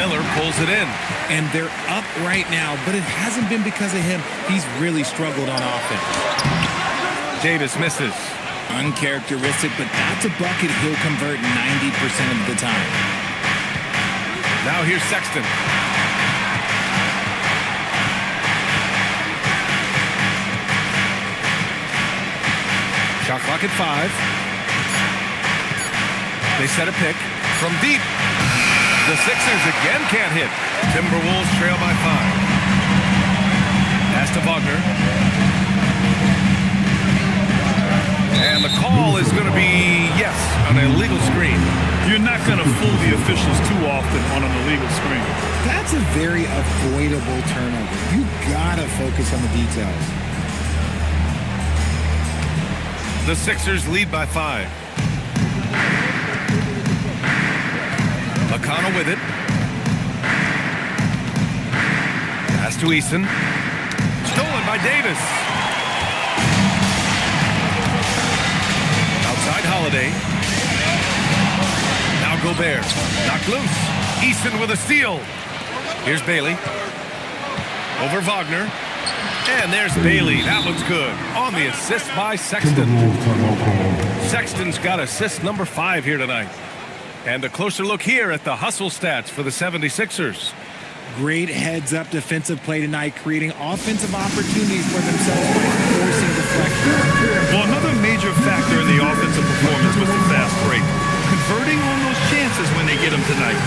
Miller pulls it in. And they're up right now, but it hasn't been because of him. He's really struggled on offense. Davis misses. Uncharacteristic, but that's a bucket he'll convert 90% of the time. Now here's Sexton. Shot clock at 5. They set a pick from deep. The Sixers again can't hit. Timberwolves trail by 5. Pass to Wagner. And illegal screen. You're not going to fool the officials too often on an illegal screen. That's a very avoidable turnover. You gotta focus on the details. The Sixers lead by 5. McConnell with it. Pass to Eason. Stolen by Davis. Outside Holiday. Now Gobert. Knocked loose. Eason with a steal. Here's Bailey. Over Wagner. And there's Bailey. That looks good. On the assist by Sexton. Sexton's got assist number 5 here tonight. And a closer look here at the hustle stats for the 76ers. Great heads-up defensive play tonight, creating offensive opportunities for themselves by forcing deflection. Well, another major factor in the offensive performance was the fast break. Converting on those chances when they get them tonight.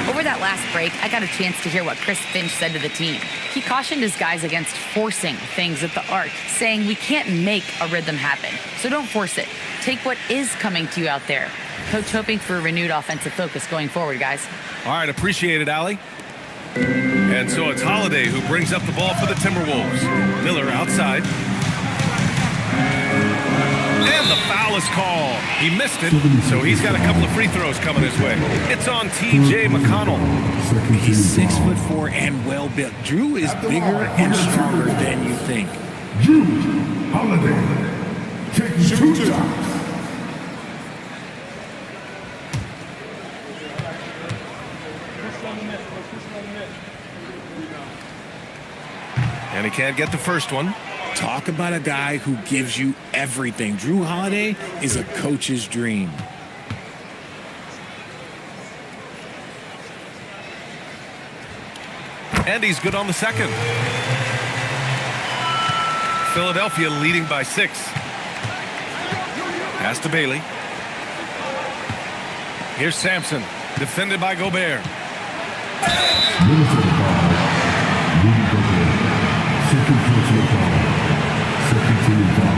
Over that last break, I got a chance to hear what Chris Finch said to the team. He cautioned his guys against forcing things at the arc, saying we can't make a rhythm happen, so don't force it. Take what is coming to you out there. Coach hoping for a renewed offensive focus going forward, guys. All right, appreciate it, Allie. And so it's Holiday who brings up the ball for the Timberwolves. Miller outside. And the foul is called. He missed it, so he's got a couple of free throws coming his way. It's on T.J. McConnell. He's 6'4" and well-built. Drew is bigger and stronger than you think. Drew Holiday taking 2 shots. And he can't get the first one. Talk about a guy who gives you everything. Drew Holiday is a coach's dream. And he's good on the second. Philadelphia leading by 6. Pass to Bailey. Here's Sampson, defended by Gobert. Second personal foul. Second team foul.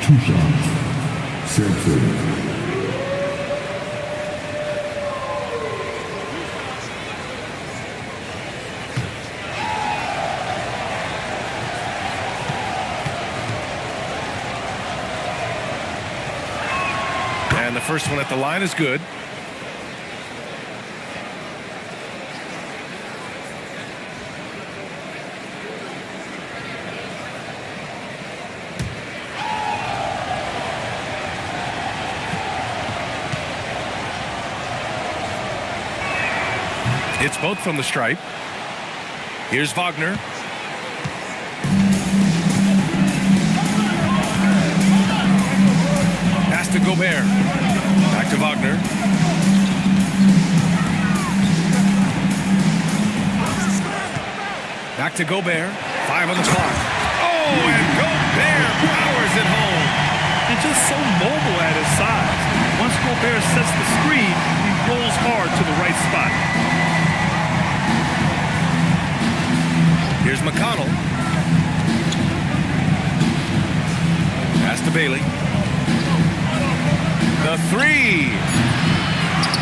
2 shots. Sampson. And the first one at the line is good. It's both from the stripe. Here's Wagner. Pass to Gobert. Back to Wagner. Back to Gobert. 5 on the clock. Oh, and Gobert powers it home. And just so mobile at his size. Once Gobert sets the screen, he rolls hard to the right spot. Here's McConnell. Pass to Bailey. The 3.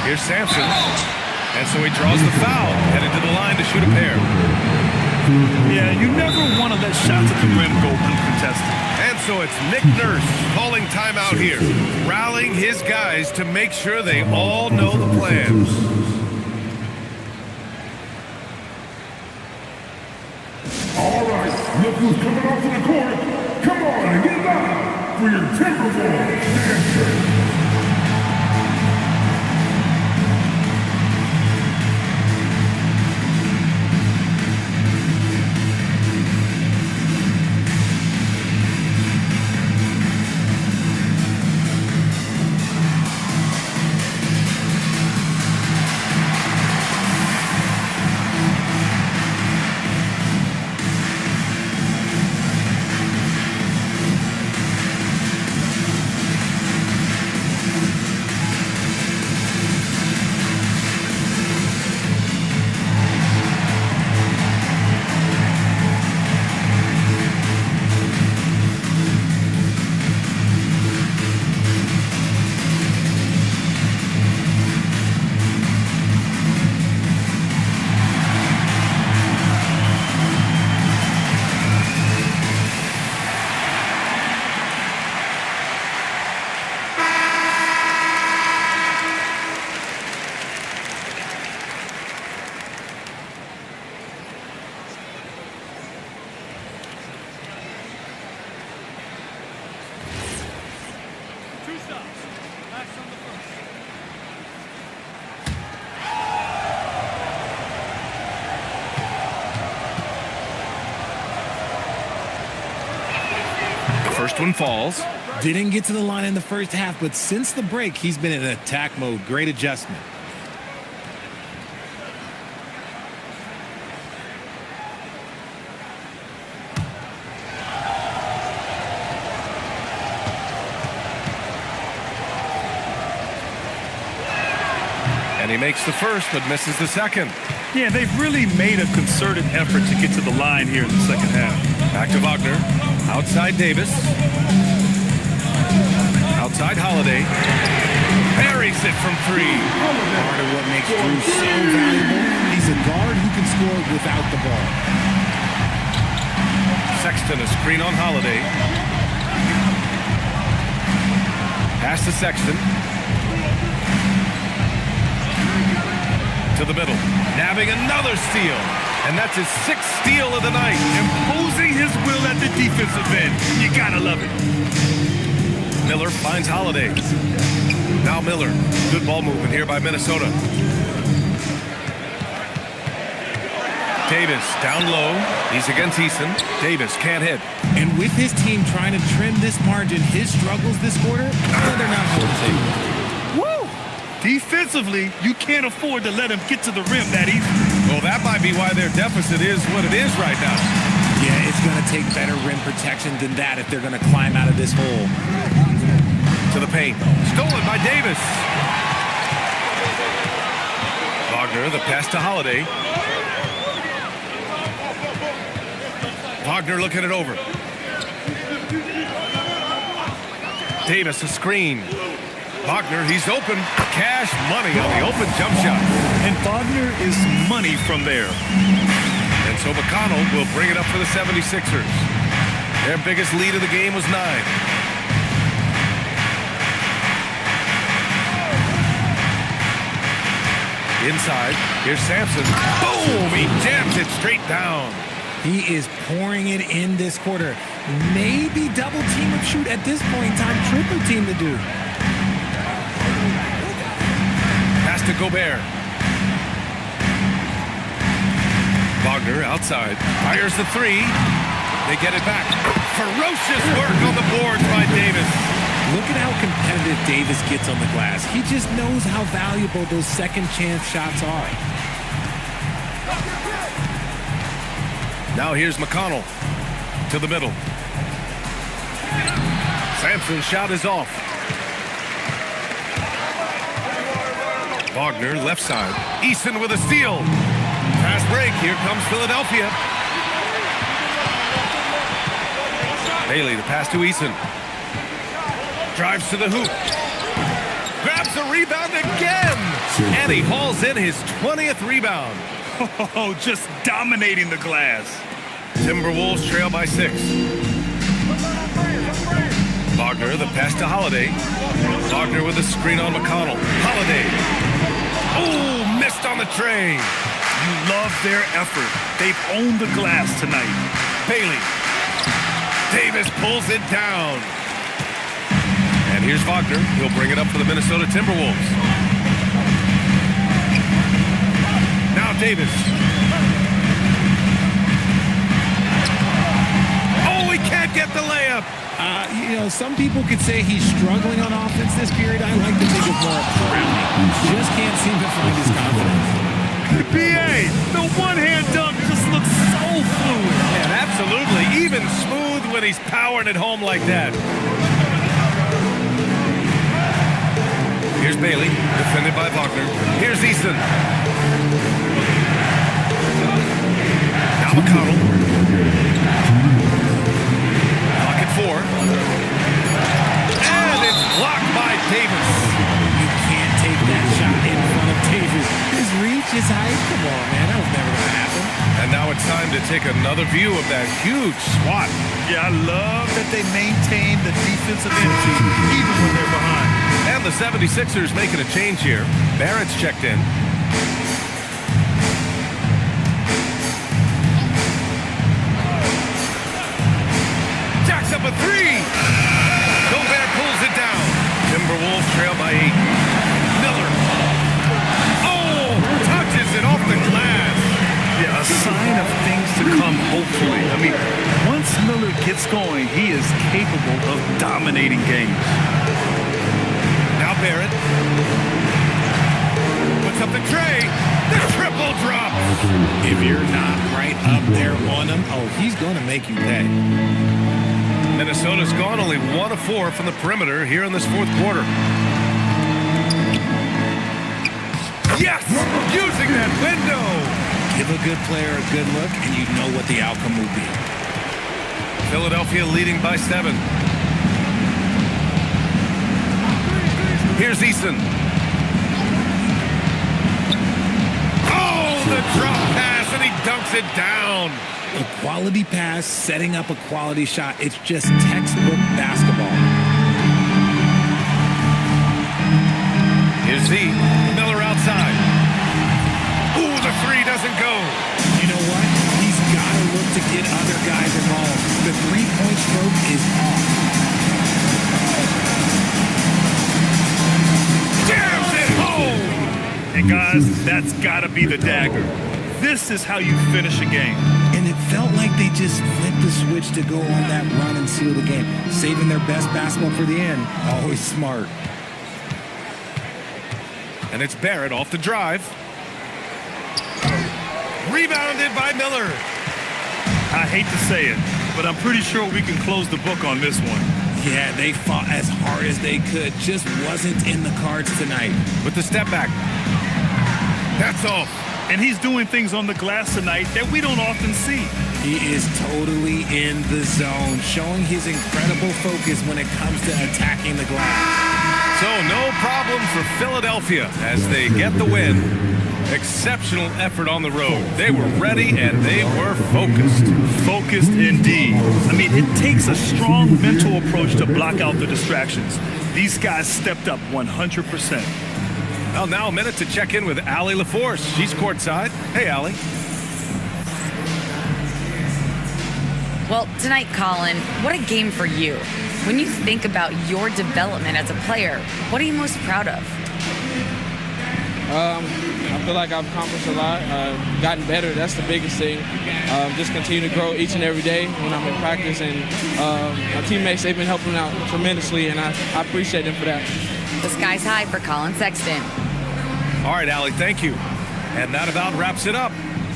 Here's Sampson. And so he draws the foul, headed to the line to shoot a pair. Yeah, you never want to let shots at the rim go uncontested. And So it's Nick Nurse calling timeout here, rallying his guys to make sure they all know the plan. All right, look who's coming off to the court. Come on and get loud for your Timberwolves dancer. First one falls. Didn't get to the line in the first half, but since the break, he's been in attack mode. Great adjustment. And he makes the first, but misses the second. Yeah, they've really made a concerted effort to get to the line here in the second half. Back to Wagner. Outside Davis. Outside Holiday. Buries it from three. Part of what makes Drew so valuable, he's a guard who can score without the ball. Sexton, a screen on Holiday. Pass to Sexton. To the middle. Nabbing another steal. And that's his sixth steal of the night. Imposing his will at the defensive end. You gotta love it. Miller finds Holiday. Now Miller. Good ball movement here by Minnesota. Davis down low. He's against Eason. Davis can't hit. And with his team trying to trim this margin, his struggles this quarter, they're not noticing. Woo! Defensively, you can't afford to let him get to the rim that easy. Well, that might be why their deficit is what it is right now. Yeah, it's going to take better rim protection than that if they're going to climb out of this hole. To the paint. Stolen by Davis. Wagner, the pass to Holiday. Wagner looking it over. Davis, a screen. Wagner, he's open. Cash money on the open jump shot. And Wagner is money from there. And so McConnell will bring it up for the 76ers. Their biggest lead of the game was 9. Inside, here's Sampson. Boom! He jams it straight down. He is pouring it in this quarter. Maybe double team or shoot at this point in time. Triple team to do. Pass to Gobert. Wagner outside. Fires the three. They get it back. Ferocious work on the boards by Davis. Look at how competitive Davis gets on the glass. He just knows how valuable those second chance shots are. Now here's McConnell to the middle. Sampson's shot is off. Wagner left side. Eason with a steal. Fast break. Here comes Philadelphia. Bailey, the pass to Eason. Drives to the hoop. Grabs a rebound again. And he hauls in his 20th rebound. Oh, just dominating the glass. Timberwolves trail by 6. Wagner, the pass to Holiday. Wagner with a screen on McConnell. Holiday. Oh, missed on the tray. You love their effort. They've owned the glass tonight. Bailey. Davis pulls it down. And here's Wagner. He'll bring it up for the Minnesota Timberwolves. Now Davis. Oh, he can't get the layup. Some people could say he's struggling on offense this period. I like to think of more of surrounding. Just can't seem to find his confidence. BA, the one-hand dunk just looks so fluid. And absolutely, even smooth when he's powering it home like that. Here's Bailey, defended by Wagner. Here's Easton. Now McConnell. Clock at 4. And it's blocked by Davis. You can't take that shot in front of Davis. His reach is high. Come on, man. That was never going to happen. And now it's time to take another view of that huge swat. Yeah, I love that they maintain the defensive energy even when they're behind. And the 76ers making a change here. Barrett's checked in. Jacks up a 3. Gobert pulls it down. Timberwolves trail by 8. Miller. Oh, touches it off the glass. Yeah, a sign of things to come, hopefully. I mean, once Miller gets going, he is capable of dominating games. Now Barrett. Puts up the tray. The triple drop. If you're not right up there on him, he's going to make you pay. Minnesota's gone only 1 of 4 from the perimeter here in this fourth quarter. Yes! Using that window! Give a good player a good look, and you know what the outcome will be. Philadelphia leading by 7. Here's Easton. Oh, the drop pass, and he dunks it down. A quality pass, setting up a quality shot. It's just textbook basketball. Here's Z. Miller outside. Ooh, the 3 doesn't go. You know what? He's got to look to get other guys involved. The three-point stroke is off. Jams it home. And guys, that's got to be the dagger. This is how you finish a game. And it felt like they just flipped the switch to go on that run and seal the game. Saving their best basketball for the end. Always smart. And it's Barrett off the drive. Rebounded by Miller. I hate to say it, but I'm pretty sure we can close the book on this one. Yeah, they fought as hard as they could. Just wasn't in the cards tonight. With the step back. That's off. And he's doing things on the glass tonight that we don't often see. He is totally in the zone, showing his incredible focus when it comes to attacking the glass. So no problem for Philadelphia as they get the win. Exceptional effort on the road. They were ready and they were focused. Focused indeed. I mean, it takes a strong mental approach to block out the distractions. These guys stepped up 100%. Well, now a minute to check in with Allie LaForce. She's courtside. Hey, Allie. Well, tonight, Colin, what a game for you. When you think about your development as a player, what are you most proud of? I feel like I've accomplished a lot, gotten better. That's the biggest thing. Just continue to grow each and every day when I'm in practice. And my teammates, they've been helping out tremendously, and I appreciate them for that. The sky's high for Colin Sexton. All right, Allie, thank you. And that about wraps it up.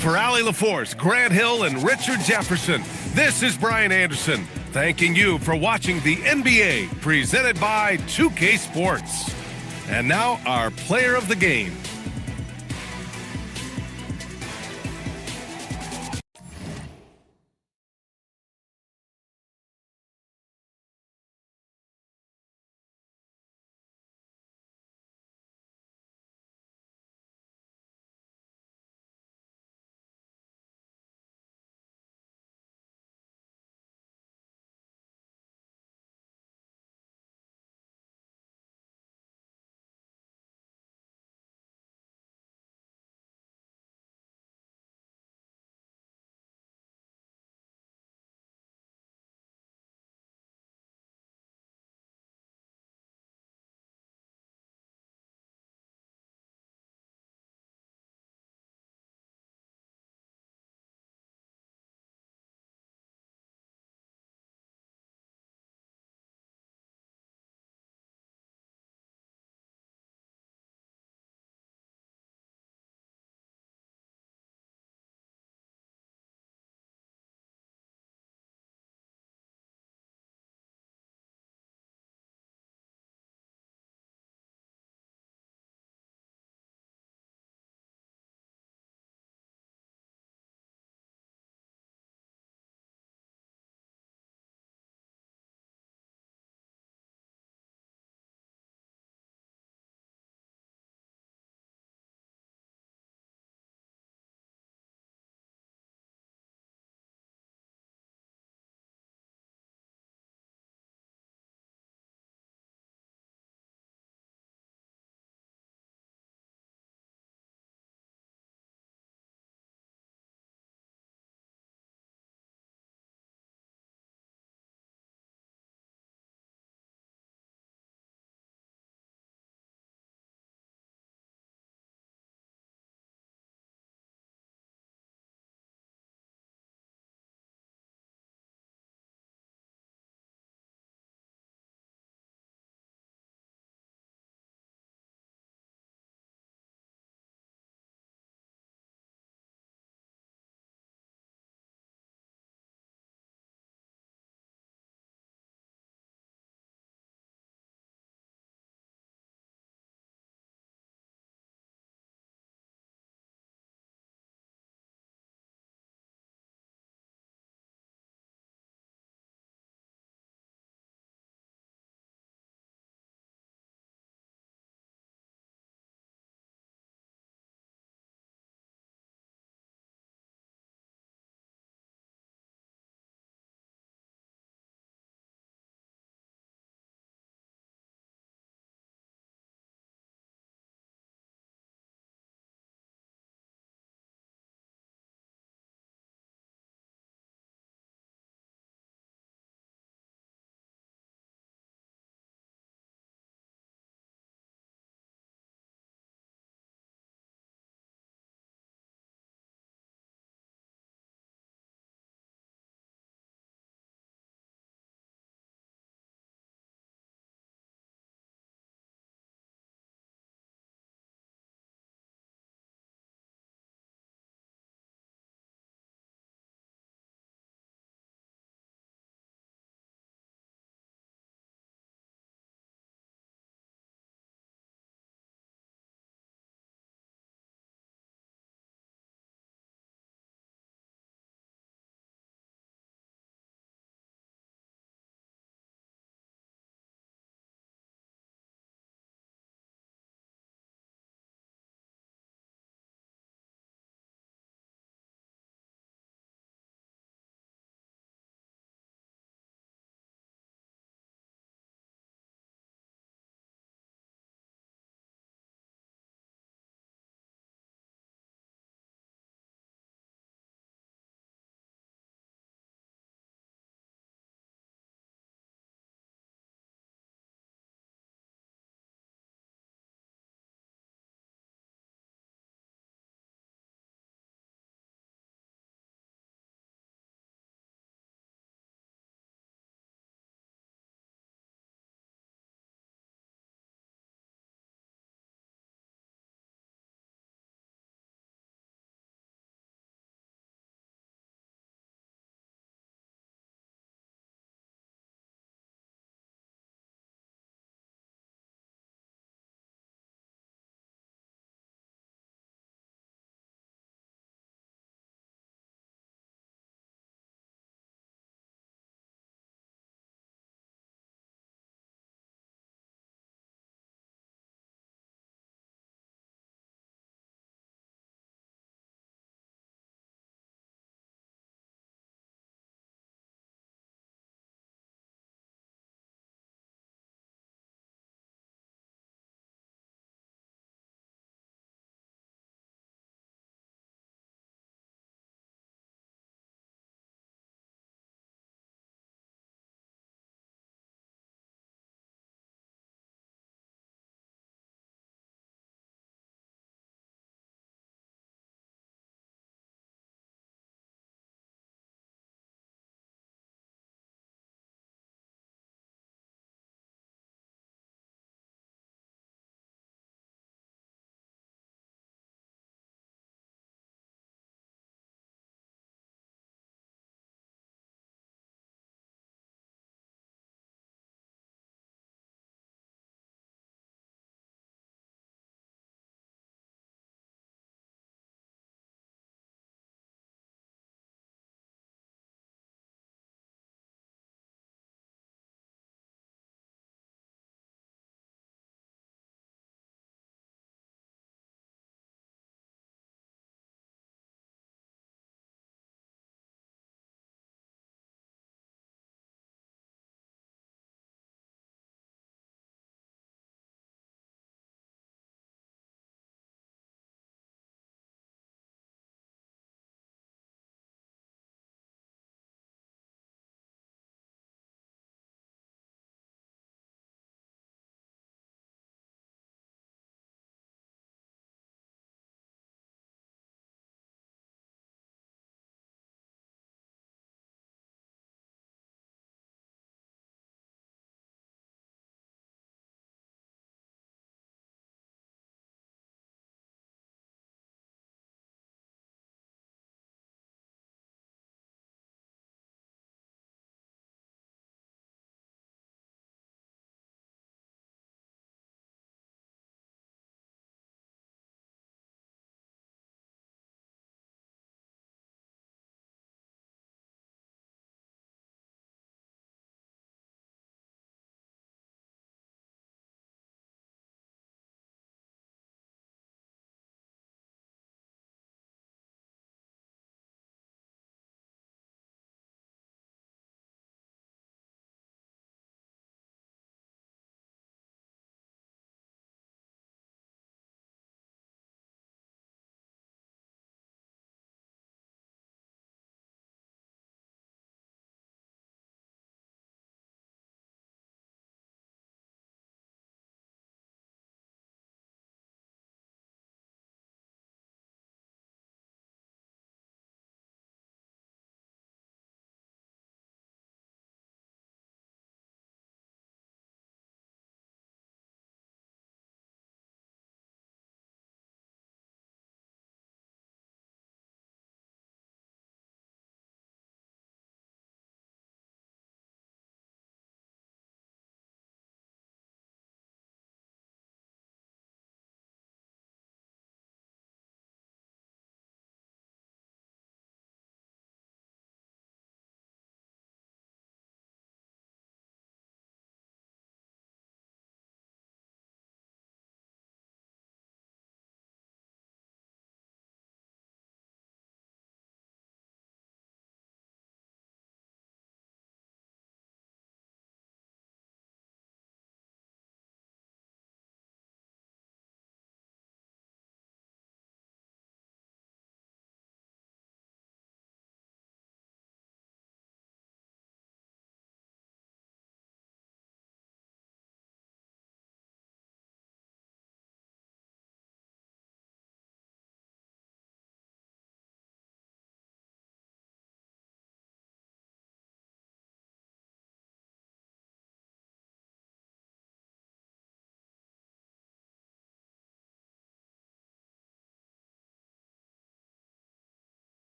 For Allie LaForce, Grant Hill, and Richard Jefferson, this is Brian Anderson, thanking you for watching the NBA, presented by 2K Sports. And now, our player of the game.